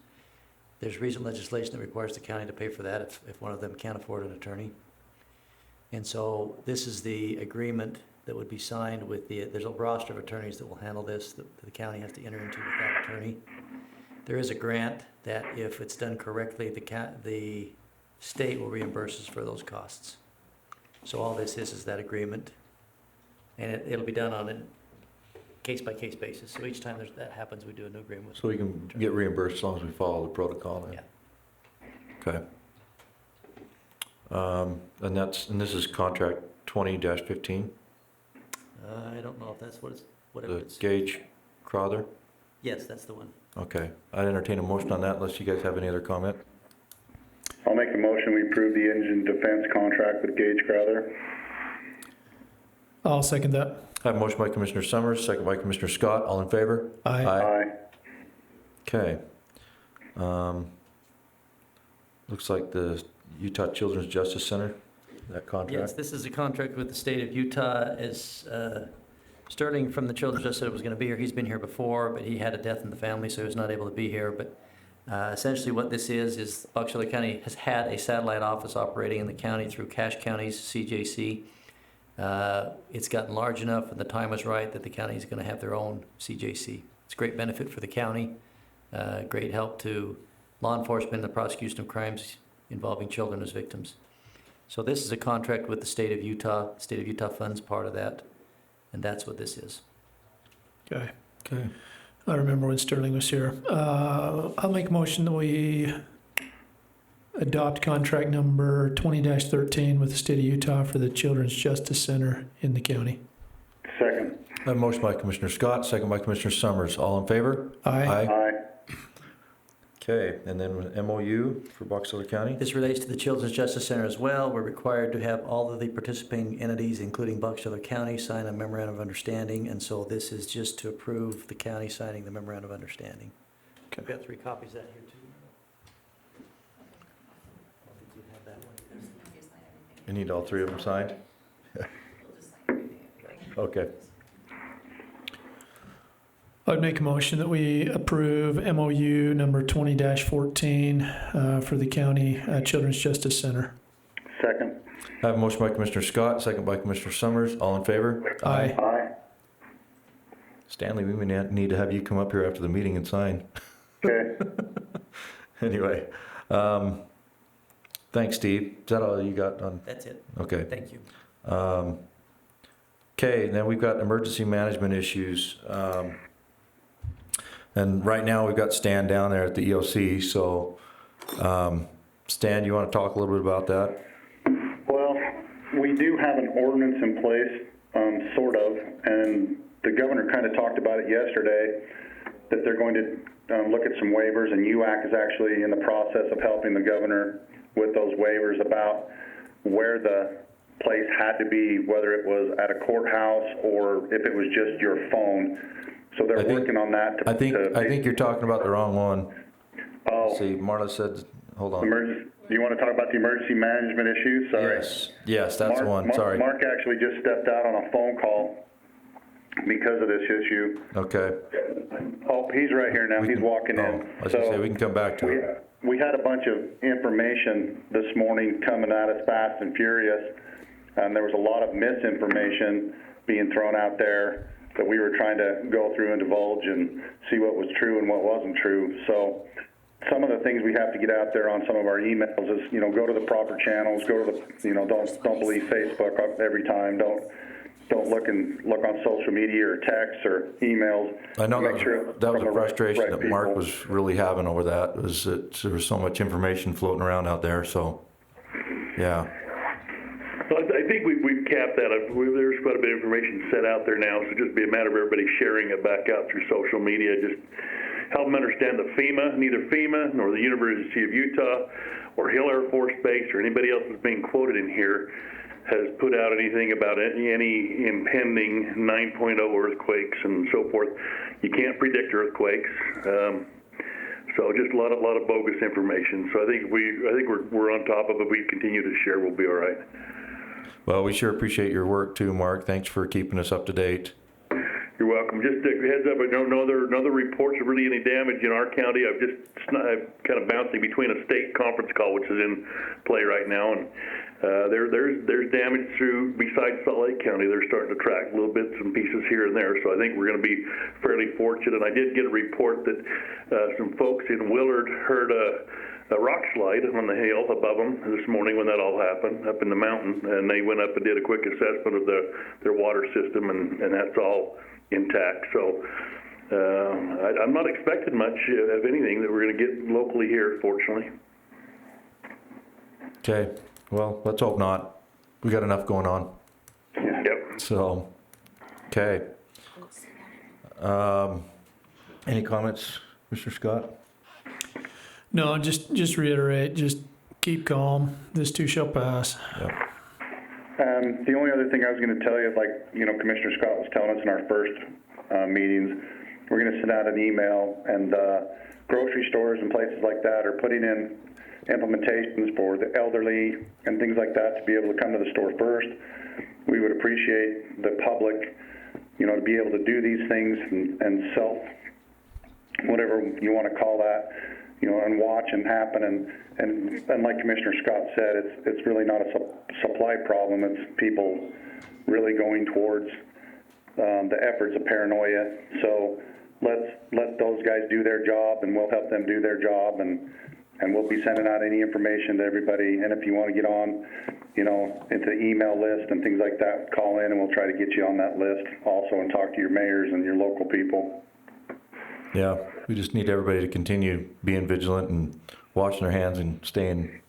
There's recent legislation that requires the county to pay for that if one of them can't afford an attorney. And so this is the agreement that would be signed with there's a roster of attorneys that will handle this, that the county has to enter into with that attorney. There is a grant that if it's done correctly, the state will reimburse us for those costs. So all this is that agreement. And it'll be done on a case-by-case basis. So each time that happens, we do a new agreement. So we can get reimbursed as long as we follow the protocol then? Yeah. Okay. And this is contract 20-15, I don't know if that's what the it's. Gage Crowther? Yes, that's the one. Okay. I'd entertain a motion on that unless you guys have any other comment. I'll make the motion, we approve the indigent defense contract with Gage Crowther. I'll second that. I have a motion by Commissioner Summers, second by Commissioner Scott. All in favor? Aye. Aye. Okay. Looks like the Utah Children's Justice Center, that Yes, contract. this is a contract with the state of Utah. As Sterling from the Children's Justice Center was going to be here. He's been here before, but he had a death in the family, so he was not able to be here. But essentially what this is Box Elder County has had a satellite office operating in the county through Cache County's CJC. It's gotten large enough and the time was right that the county is going to have their own CJC. It's a great benefit for the county, great help to law enforcement in the prosecution of crimes involving children as victims. So this is a contract with the state of Utah. State of Utah funds part of that, and that's what this is. Okay. Okay. I remember when Sterling was here. I'll make a motion that we adopt contract number 20-13 with the state of Utah for the Children's Justice Center in the county. Second. I have a motion by Commissioner Scott, second by Commissioner Summers. All in favor? Aye. Aye. Okay, and then with MOU for Box Elder County? This relates to the Children's Justice Center as well. We're required to have all of the participating entities, including Box Elder County, sign a memorandum of understanding, and so this is just to approve the county signing the memorandum of understanding. Okay. I've got 3 copies of that here too. I think you have that one. You need all 3 of them signed? Okay. I'd make a motion that we approve MOU number 20-14 for the county Children's Justice Center. Second. I have a motion by Commissioner Scott, second by Commissioner Summers. All in favor? Aye. Aye. Stanley, we may need to have you come up here after the meeting and sign. Okay. Anyway, thanks, Steve. Is that all you got on? That's it. Okay. Thank you. Okay, then we've got emergency management issues. And right now, we've got Stan down there at the EOC, so, Stan, you want to talk a little bit about that? Well, we do have an ordinance in place, sort of, and the governor kind of talked about it yesterday, that they're going to look at some waivers, and UAC is actually in the process of helping the governor with those waivers about where the place had to be, whether it was at a courthouse or if it was just your phone. So they're working on that. I think you're talking about the wrong one. Oh. Let's see, Marla said, hold on. Do you want to talk about the emergency management issues? Sorry. Yes, that's the one, sorry. Mark actually just stepped out on a phone call because of this issue. Okay. Oh, he's right here now. He's walking in. I was gonna say, we can come back to it. We had a bunch of information this morning coming at us fast and furious and there was a lot of misinformation being thrown out there that we were trying to go through and divulge and see what was true and what wasn't true. So some of the things we have to get out there on some of our emails is, go to the proper channels, go to the, don't believe Facebook every time. Don't look on social media or texts or emails. I know Make sure that was from a the right frustration that Mark people. was really having over that, was that there was so much information floating around out there, so, yeah. Well, I think we've capped that. There's quite a bit of information set out there now, so just be a matter of everybody sharing it back out through social media. Just help them understand that neither FEMA nor the University of Utah or Hill Air Force Base or anybody else that's being quoted in here has put out anything about any impending 9.0 earthquakes and so forth. You can't predict earthquakes. So just a lot of bogus information. So I think we're on top of it. We continue to share. We'll be all right. Well, we sure appreciate your work too, Mark. Thanks for keeping us up to date. You're welcome. Just a heads up, I don't know no other reports of really any damage in our county. I'm kind of bouncing between a state conference call, which is in play right now, and there's damage through besides Salt Lake County. They're starting to track little bits and pieces here and there. So I think we're going to be fairly fortunate. I did get a report that some folks in Willard heard a rock slide on the hill above them this morning when that all happened up in the mountain, and they went up and did a quick assessment of their water system, and that's all intact. So I'm not expecting much of anything that we're going to get locally here, fortunately. Okay, well, let's hope not. We got enough going on. Yep. So, okay. Any comments, Mr. Scott? No, just reiterate, just keep calm. This too shall pass. Yeah. The only other thing I was going to tell you, Commissioner Scott was telling us in our first meetings, we're going to send out an email, and grocery stores and places like that are putting in implementations for the elderly and things like that to be able to come to the store first. We would appreciate the public, to be able to do these things and self, whatever you want to call that, and watch and happen. And like Commissioner Scott said, it's really not a supply problem. It's people really going towards the efforts of paranoia. So let those guys do their job, and we'll help them do their job, and we'll be sending out any information to everybody. And if you want to get on, into the email list and things like that, call in, and we'll try to get you on that list also, and talk to your mayors and your local people. Yeah, we just need everybody to continue being vigilant and washing their hands and staying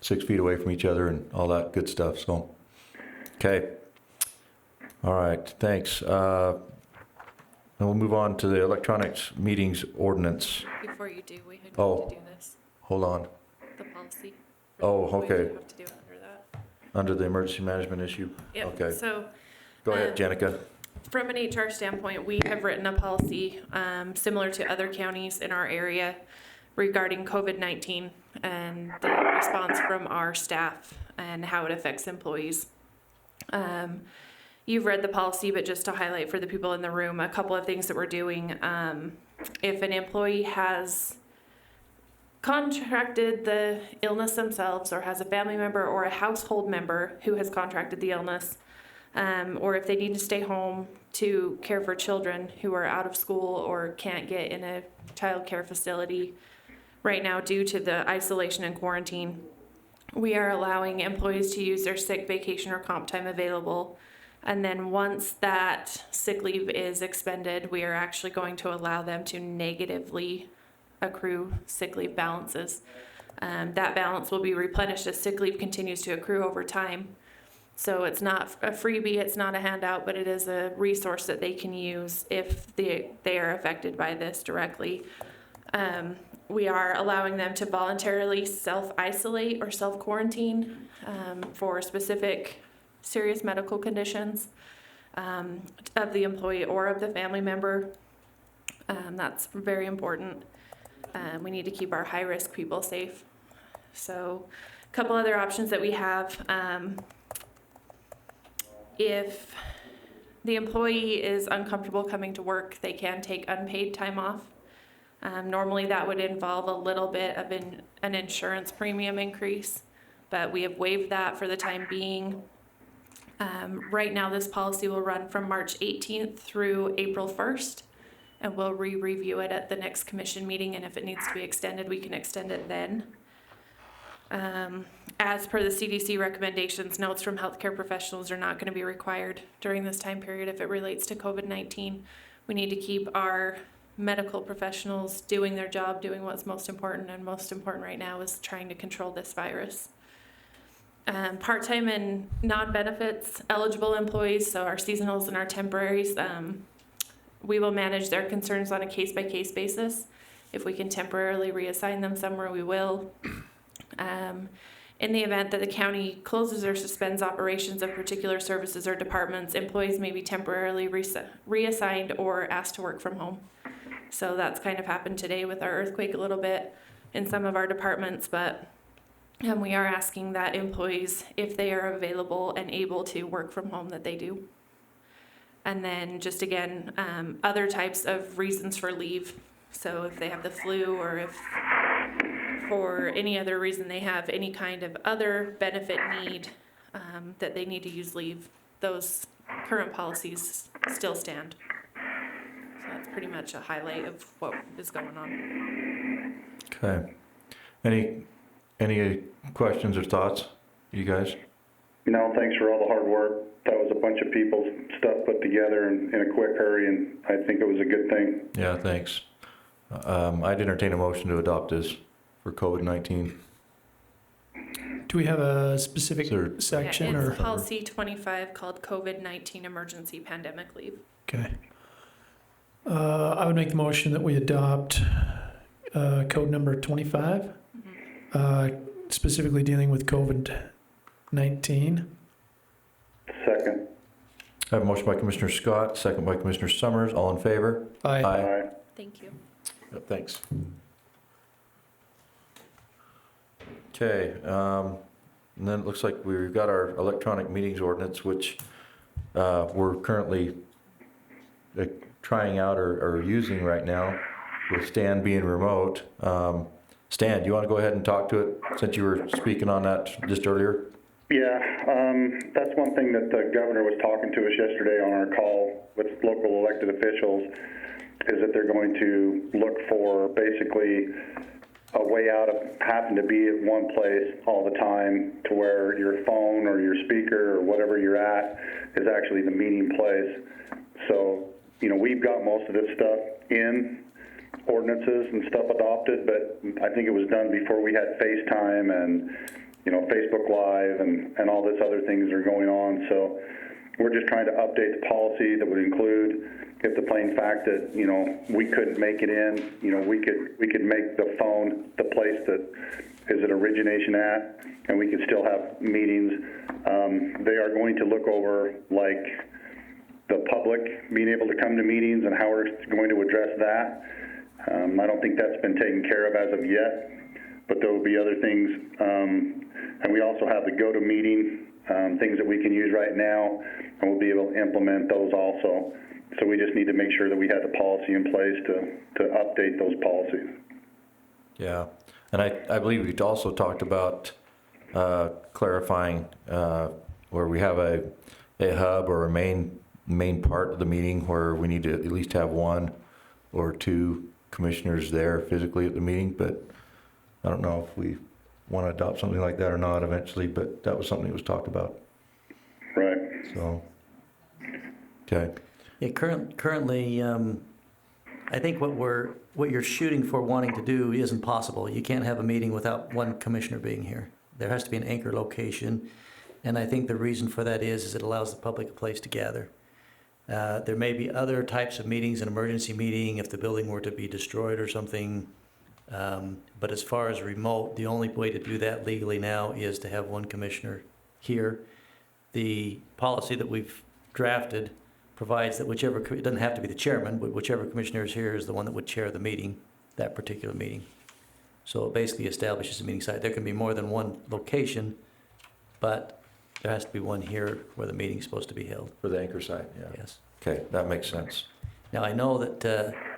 6 feet away from each other and all that good stuff. So, okay. All right, thanks. And we'll move on to the electronics meetings ordinance. Before you do, we had Oh. to do this, Hold on. the policy. Oh, We okay. have to do it under that. Under the emergency management issue? Yep. Okay. So Go ahead, Jenica. from an HR standpoint, we have written a policy similar to other counties in our area regarding COVID-19 and the response from our staff and how it affects employees. You've read the policy, but just to highlight for the people in the room, a couple of things that we're doing. If an employee has contracted the illness themselves, or has a family member or a household member who has contracted the illness, or if they need to stay home to care for children who are out of school or can't get in a child care facility right now due to the isolation and quarantine, we are allowing employees to use their sick, vacation, or comp time available. And then once that sick leave is expended, we are actually going to allow them to negatively accrue sick leave balances. That balance will be replenished as sick leave continues to accrue over time. So it's not a freebie, it's not a handout, but it is a resource that they can use if they are affected by this directly. We are allowing them to voluntarily self-isolate or self-quarantine for specific serious medical conditions of the employee or of the family member. That's very important. We need to keep our high-risk people safe. So a couple other options that we have. If the employee is uncomfortable coming to work, they can take unpaid time off. Normally that would involve a little bit of an insurance premium increase, but we have waived that for the time being. Right now, this policy will run from March 18th through April 1st, and we'll review it at the next commission meeting, and if it needs to be extended, we can extend it then. As per the CDC recommendations, notes from healthcare professionals are not going to be required during this time period if it relates to COVID-19. We need to keep our medical professionals doing their job, doing what's most important, and most important right now is trying to control this virus. Part-time and non-benefits eligible employees, so our seasonals and our temporaries, we will manage their concerns on a case-by-case basis. If we can temporarily reassign them somewhere, we will. In the event that the county closes or suspends operations of particular services or departments, employees may be temporarily reassigned or asked to work from home. So that's kind of happened today with our earthquake a little bit in some of our departments, but we are asking that employees, if they are available and able to work from home, that they do. And then just again, other types of reasons for leave. So if they have the flu, or if for any other reason they have any kind of other benefit need that they need to use leave, those current policies still stand. So that's pretty much a highlight of what is going on. Okay. Any questions or thoughts, you guys? No, thanks for all the hard work. That was a bunch of people's stuff put together in a quick hurry, and I think it was a good thing. Yeah, thanks. I'd entertain a motion to adopt this for COVID-19. Do we have a specific section It's or? policy 25 called COVID-19 emergency pandemic leave. Okay. I would make the motion that we adopt code number 25, specifically dealing with COVID-19. Second. I have a motion by Commissioner Scott, second by Commissioner Summers. All in favor? Aye. Aye. Thank you. Yep, thanks. Okay, and then it looks like we've got our electronic meetings ordinance, which we're currently trying out or using right now with Stan being remote. Stan, do you want to go ahead and talk to it since you were speaking on that just earlier? Yeah, that's one thing that the governor was talking to us yesterday on our call with local elected officials, is that they're going to look for basically a way out of having to be at one place all the time, to where your phone or your speaker or whatever you're at is actually the meeting place. So, you know, we've got most of this stuff in ordinances and stuff adopted, but I think it was done before we had FaceTime and, you know, Facebook Live and all this other things are going on. So we're just trying to update the policy that would include, if the plain fact that, you know, we couldn't make it in, you know, we could make the phone the place that is at origination at, and we could still have meetings. They are going to look over, like, the public being able to come to meetings and how we're going to address that. I don't think that's been taken care of as of yet, but there will be other things. And we also have the go-to-meeting, things that we can use right now, and we'll be able to implement those also. So we just need to make sure that we have the policy in place to update those policies. Yeah, and I believe we also talked about clarifying where we have a hub or a main part of the meeting where we need to at least have one or two commissioners there physically at the meeting, but I don't know if we want to adopt something like that or not eventually, but that was something that was talked about. Right. So, okay. Yeah, currently, I think what you're shooting for wanting to do isn't possible. You can't have a meeting without one commissioner being here. There has to be an anchor location, and I think the reason for that is it allows the public a place to gather. There may be other types of meetings, an emergency meeting if the building were to be destroyed or something. But as far as remote, the only way to do that legally now is to have one commissioner here. The policy that we've drafted provides that it doesn't have to be the chairman, but whichever commissioner is here is the one that would chair the meeting, that particular meeting. So it basically establishes a meeting site. There can be more than one location, but there has to be one here where the meeting's supposed to be held. For the anchor site, yeah. Yes. Okay, that makes sense. Now, I know that,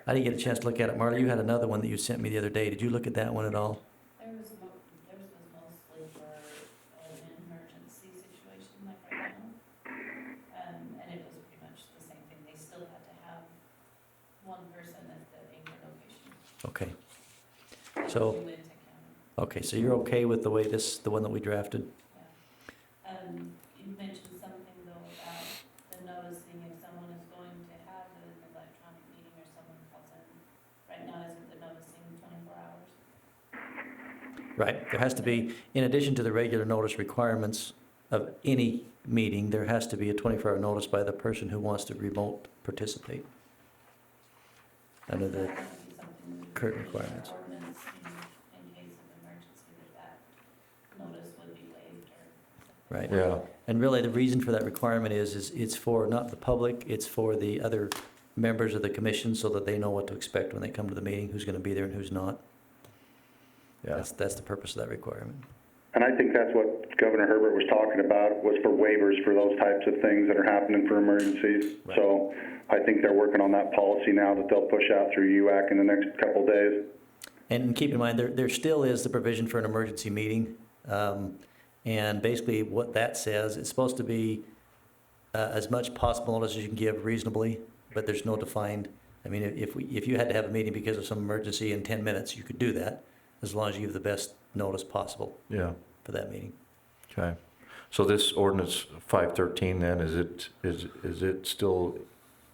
I didn't get a chance to look at it. Marla, you had another one that you sent me the other day. Did you look at that one at all? Theirs was mostly for an emergency situation like right now. Okay. So, okay, so you're okay with the way the one that we drafted? You mentioned something though about the noticing if someone is going to have an electronic meeting or someone calls in. Right now, isn't the noticing 24 hours? Right, there has to be, in addition to the regular notice requirements of any meeting, there has to be a 24-hour notice by the person who wants to remote participate under the current requirements. Ordinance in case of emergency that notice would be waived or. Right. Yeah, And really, the reason for that requirement is it's for not the public, it's for the other members of the commission so that they know what to expect when they come to the meeting, who's going to be there and who's not. yeah. That's the purpose of that requirement. And I think that's what Governor Herbert was talking about, was for waivers for those types of things that are happening for emergencies. Right. So I think they're working on that policy now that they'll push out through UAC in the next couple of days. And keep in mind, there still is the provision for an emergency meeting. And basically what that says, it's supposed to be as much possible notice as you can give reasonably, but there's no defined, I mean, if you had to have a meeting because of some emergency in 10 minutes, you could do that, as long as you give the best notice possible Yeah, for that meeting. okay. So this ordinance 513 then, is it still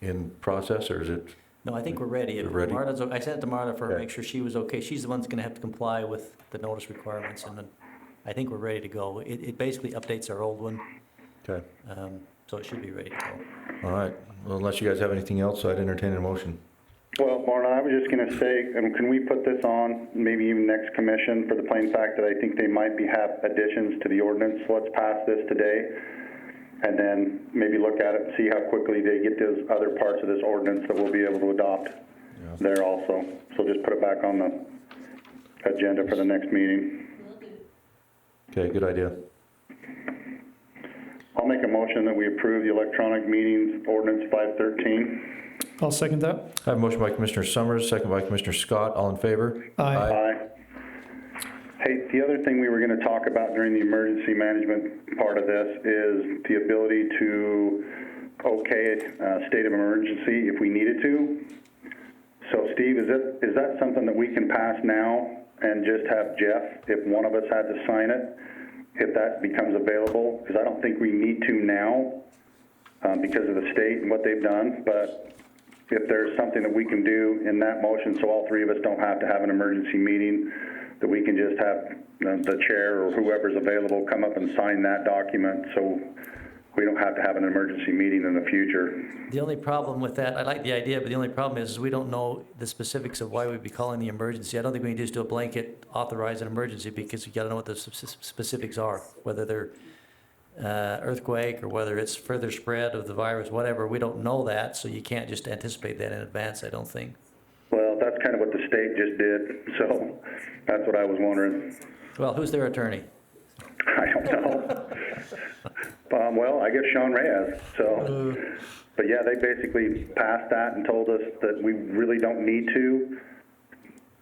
in process or is it? No, I think we're ready. If We're ready? I sent it to Marta for, Okay. make sure she was okay. She's the one that's gonna have to comply with the notice requirements, and then I think we're ready to go. It basically updates our old one, Okay, so it should be ready to go. all right. Well, unless you guys have anything else, I'd entertain a motion. Well, Marna, I was just going to say, can we put this on, maybe even next commission, for the plain fact that I think they might have additions to the ordinance. Let's pass this today, and then maybe look at it and see how quickly they get those other parts of this ordinance that we'll be able to adopt there also. So just put it back on the agenda for the next meeting. Okay, good idea. I'll make a motion that we approve the electronic meetings ordinance 513. I'll second that. I have a motion by Commissioner Summers, second by Commissioner Scott. All in favor? Aye. Aye. Hey, the other thing we were going to talk about during the emergency management part of this is the ability to okay a state of emergency if we needed to. So Steve, is that something that we can pass now and just have Jeff, if one of us had to sign it, if that becomes available? Because I don't think we need to now because of the state and what they've done, but if there's something that we can do in that motion so all three of us don't have to have an emergency meeting, that we can just have the chair or whoever's available come up and sign that document so we don't have to have an emergency meeting in the future. The only problem with that, I like the idea, but the only problem is we don't know the specifics of why we'd be calling the emergency. I don't think we can just do a blanket authorize an emergency, because you gotta know what the specifics are, whether they're earthquake or whether it's further spread of the virus, whatever. We don't know that, so you can't just anticipate that in advance, I don't think. Well, that's kind of what the state just did, so that's what I was wondering. Well, who's their attorney? I don't know. Well, I guess Sean Reyes, so. But yeah, they basically passed that and told us that we really don't need to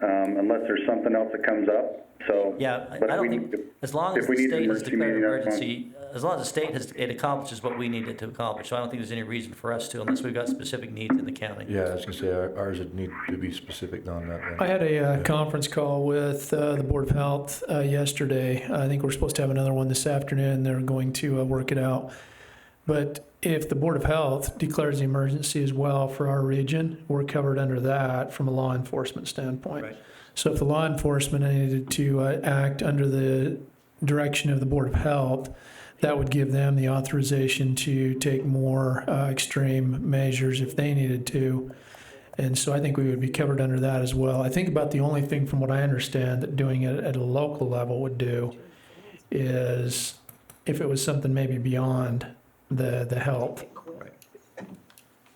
unless there's something else that comes up, so. Yeah, I but if don't we think, need- as long as if we the need an state has emergency declared meeting, that's fine. emergency, as long as the state it accomplishes what we need it to accomplish, so I don't think there's any reason for us to, unless we've got specific needs in the county. Yeah, I was gonna say, ours would need to be specific on that then. I had a conference call with the Board of Health yesterday. I think we're supposed to have another one this afternoon. They're going to work it out. But if the Board of Health declares the emergency as well for our region, we're covered under that from a law enforcement standpoint. Right. So if the law enforcement needed to act under the direction of the Board of Health, that would give them the authorization to take more extreme measures if they needed to. And so I think we would be covered under that as well. I think about the only thing, from what I understand, that doing it at a local level would do is if it was something maybe beyond the health.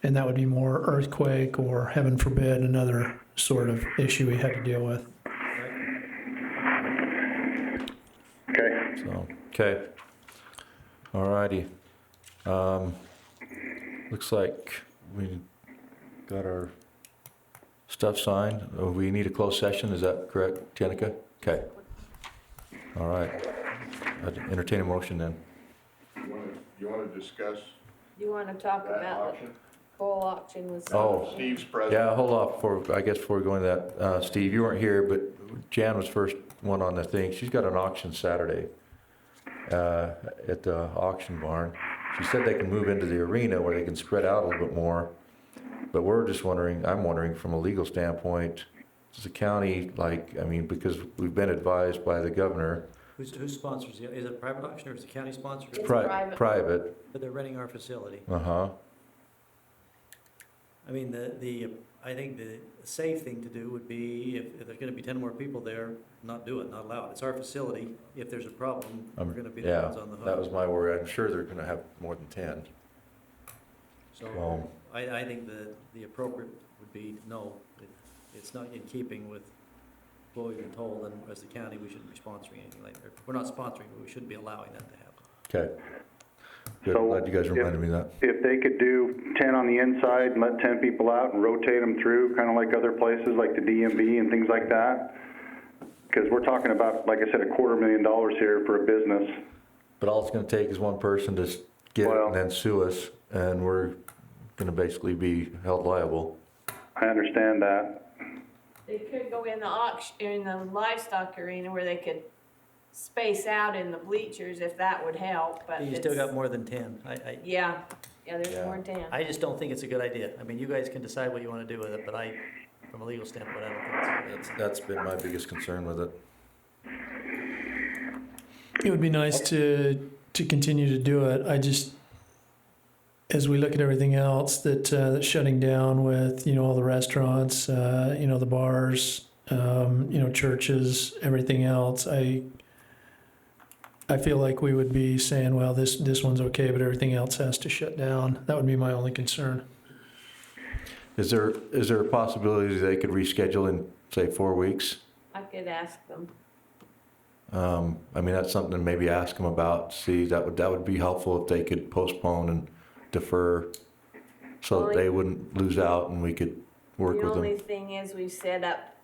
And that would be more earthquake or, heaven forbid, another sort of issue we had to deal with. Okay. So, okay. All righty. Looks like we got our stuff signed. We need a closed session, is that correct, Jenica? Okay. All right. I'd entertain a motion then. You want to discuss You want to talk that about option? Bull auction was. Oh. Steve's present. Yeah, hold off before we go into that. Steve, you weren't here, but Jan was first one on the thing. She's got an auction Saturday at the auction barn. She said they can move into the arena where they can spread out a little bit more. But I'm wondering from a legal standpoint, does the county, because we've been advised by the governor, Who sponsors it? Is it a private auction or is it county sponsored? It's private. private, But they're renting our facility. uh-huh. I mean, I think the safe thing to do would be, if there's gonna be 10 more people there, not do it, not allow it. It's our facility. If there's a problem, we're gonna be the Yeah, ones on the hook. that was my worry. I'm sure they're gonna have more than 10. So I think the appropriate would be, no, it's not in keeping with what we've been told, and as the county, we shouldn't be sponsoring anything like that. We're not sponsoring, but we shouldn't be allowing that to happen. Okay. Good, So glad you guys if- reminded me of that. If they could do 10 on the inside and let 10 people out and rotate them through, kind of like other places like the DMV and things like that, because we're talking about, like I said, $250,000 here for a business. But all it's gonna take is one person to get it Well- and then sue us, and we're gonna basically be held liable. I understand that. They could go in the auction, in the livestock arena where they could space out in the bleachers if that would help, but You still got more than 10. Yeah, there's Yeah. more than 10. I just don't think it's a good idea. I mean, you guys can decide what you wanna do with it, but from a legal standpoint, I don't think it's a good idea. That's been my biggest concern with it. It would be nice to continue to do it. I just, as we look at everything else that's shutting down with, all the restaurants, the bars, churches, everything else, I feel like we would be saying, well, this one's okay, but everything else has to shut down. That would be my only concern. Is there a possibility they could reschedule in, say, 4 weeks? I could ask them. That's something to maybe ask them about, see, that would be helpful if they could postpone and defer so that they wouldn't lose out and we could work The with only them. thing is we set up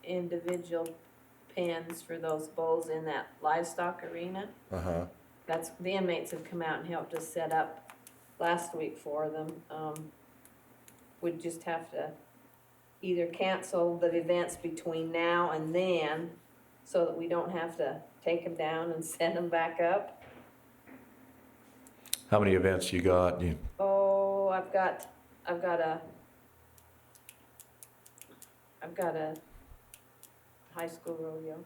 individual pens for those bulls in that livestock arena. Uh-huh. That's, the inmates have come out and helped us set up last week for them. We'd just have to either cancel the events between now and then so that we don't have to take them down and send them back up. How many events you got? Oh, I've got a high school rodeo.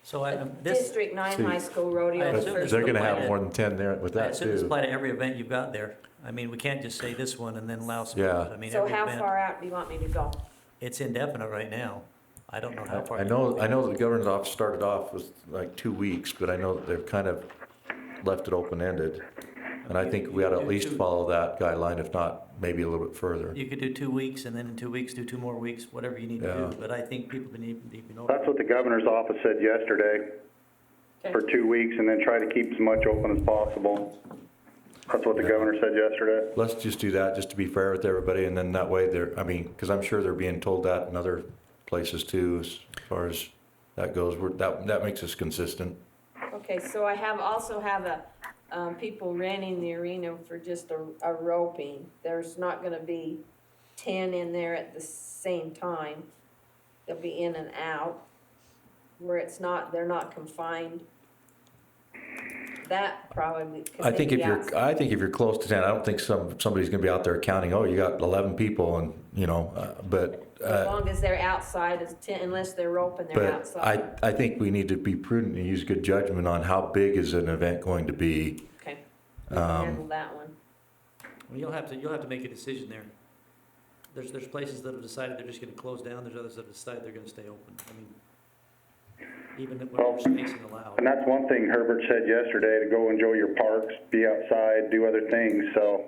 So A this, District 9 See, high school rodeo. I the assume first They're this gonna one. have more than 10 there with I that assume this too. apply to every event you've got there. I mean, we can't just say this one and then allow some Yeah. others. I mean, So every how event, far out do you want me to go? it's indefinite right now. I don't know how far. I know that the governor's office started off with like 2 weeks, but I know that they've kind of left it open-ended. And I think we ought to at least follow that guideline, if not maybe a little bit further. You could do 2 weeks and then in 2 weeks, do 2 more weeks, whatever you need to Yeah. do. But I think people need to know. That's what the governor's office said yesterday, for 2 weeks, and then try to keep as much open as possible. That's what the governor said yesterday. Let's just do that, just to be fair with everybody, and then that way because I'm sure they're being told that in other places too, as far as that goes. That makes us consistent. Okay, so I also have people renting the arena for just a roping. There's not gonna be 10 in there at the same time. They'll be in and out, where they're not confined. That probably, 'cause I they'd think be if outside. you're close to 10, I don't think somebody's gonna be out there counting, oh, you got 11 people and, but. As long as they're outside, it's 10, unless they're roping, they're But outside. I think we need to be prudent and use good judgment on how big is an event going to be. Okay, we can handle that one. Well, you'll have to make a decision there. There's places that have decided they're just gonna close down, there's others that have decided they're gonna stay open. I mean, even when Well, there's spacing allowed. And that's one thing Herbert said yesterday, to go enjoy your parks, be outside, do other things. So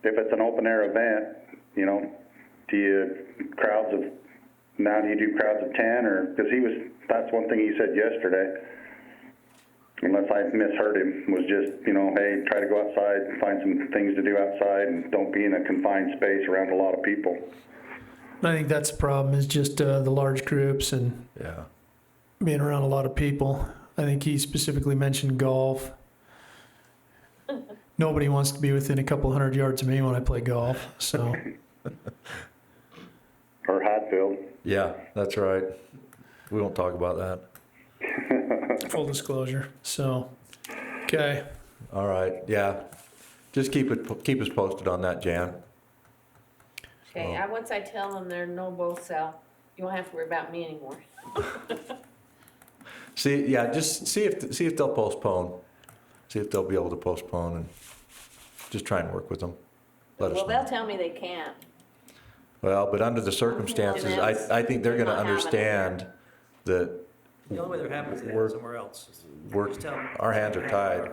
if it's an open air event, do you do crowds of 10 or, because that's one thing he said yesterday. Unless I misheard him, was just, hey, try to go outside, find some things to do outside and don't be in a confined space around a lot of people. And I think that's the problem, is just the large groups and Yeah. being around a lot of people. I think he specifically mentioned golf. nobody wants to be within a couple hundred yards of me when I play golf, so. Or Hatfield. Yeah, that's right. We won't talk about that. Full disclosure, so, okay. All right, yeah. Just keep us posted on that, Jan. Okay, once I tell them they're no bull cell, you won't have to worry about me anymore. See, yeah, just see if they'll postpone. See if they'll be able to postpone and just try and work with them. Let us Well, know. they'll tell me they can't. Well, but under the circumstances, I think they're gonna Not having it. understand that The only way they're happy is they have We're- it somewhere else. we're, Just tell them. our hands are tied.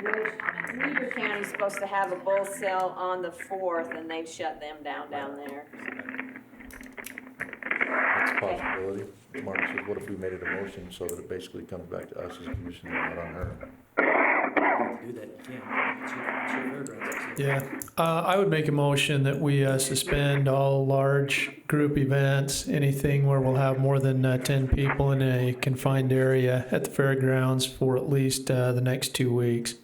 Weaver County's supposed to have a bull cell on the 4th, and they've shut them down there. That's a possibility. Mark says, what if we made it a motion so that it basically comes back to us as a commission and not on her? Do that, you can. It's your fairgrounds. Yeah, I would make a motion that we suspend all large group events, anything where we'll have more than 10 people in a confined area at the fairgrounds for at least the next 2 weeks,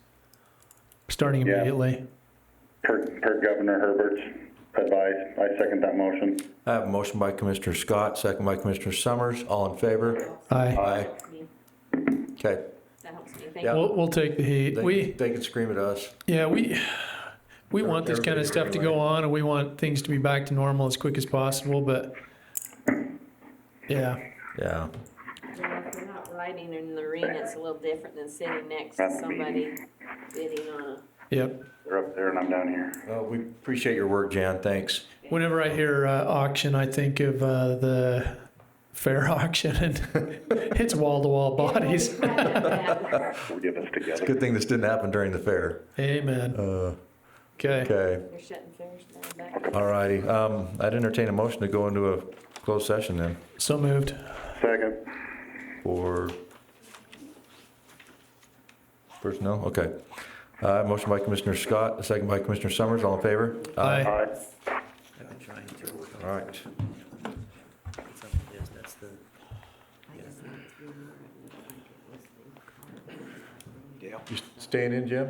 starting Yeah. immediately. Per Governor Herbert's advice, I second that motion. I have a motion by Commissioner Scott, second by Commissioner Summers. All in favor? Aye. Aye. Okay. That helps me, thank Yeah. you. We'll take the heat. They can scream at us. Yeah, we want this kind of stuff to go on, and we want things to be back to normal as quick as possible, but, yeah. Yeah. Well, if you're not riding in the arena, it's a little different than sitting next to somebody bidding on a. Yep. They're up there and I'm down here. Well, we appreciate your work, Jan. Thanks. Whenever I hear auction, I think of the fair auction, and it's wall-to-wall bodies. Forgive us It's a together. good thing this didn't happen during the fair. Amen. Okay. Okay. They're shutting fairs down back. All righty. I'd entertain a motion to go into a closed session then So moved. Second. for personnel. Okay. Motion by Commissioner Scott, a second by Commissioner Summers. All in favor? Aye. Aye. I've been trying to work All on right. something is, that's the. You staying in, Jim?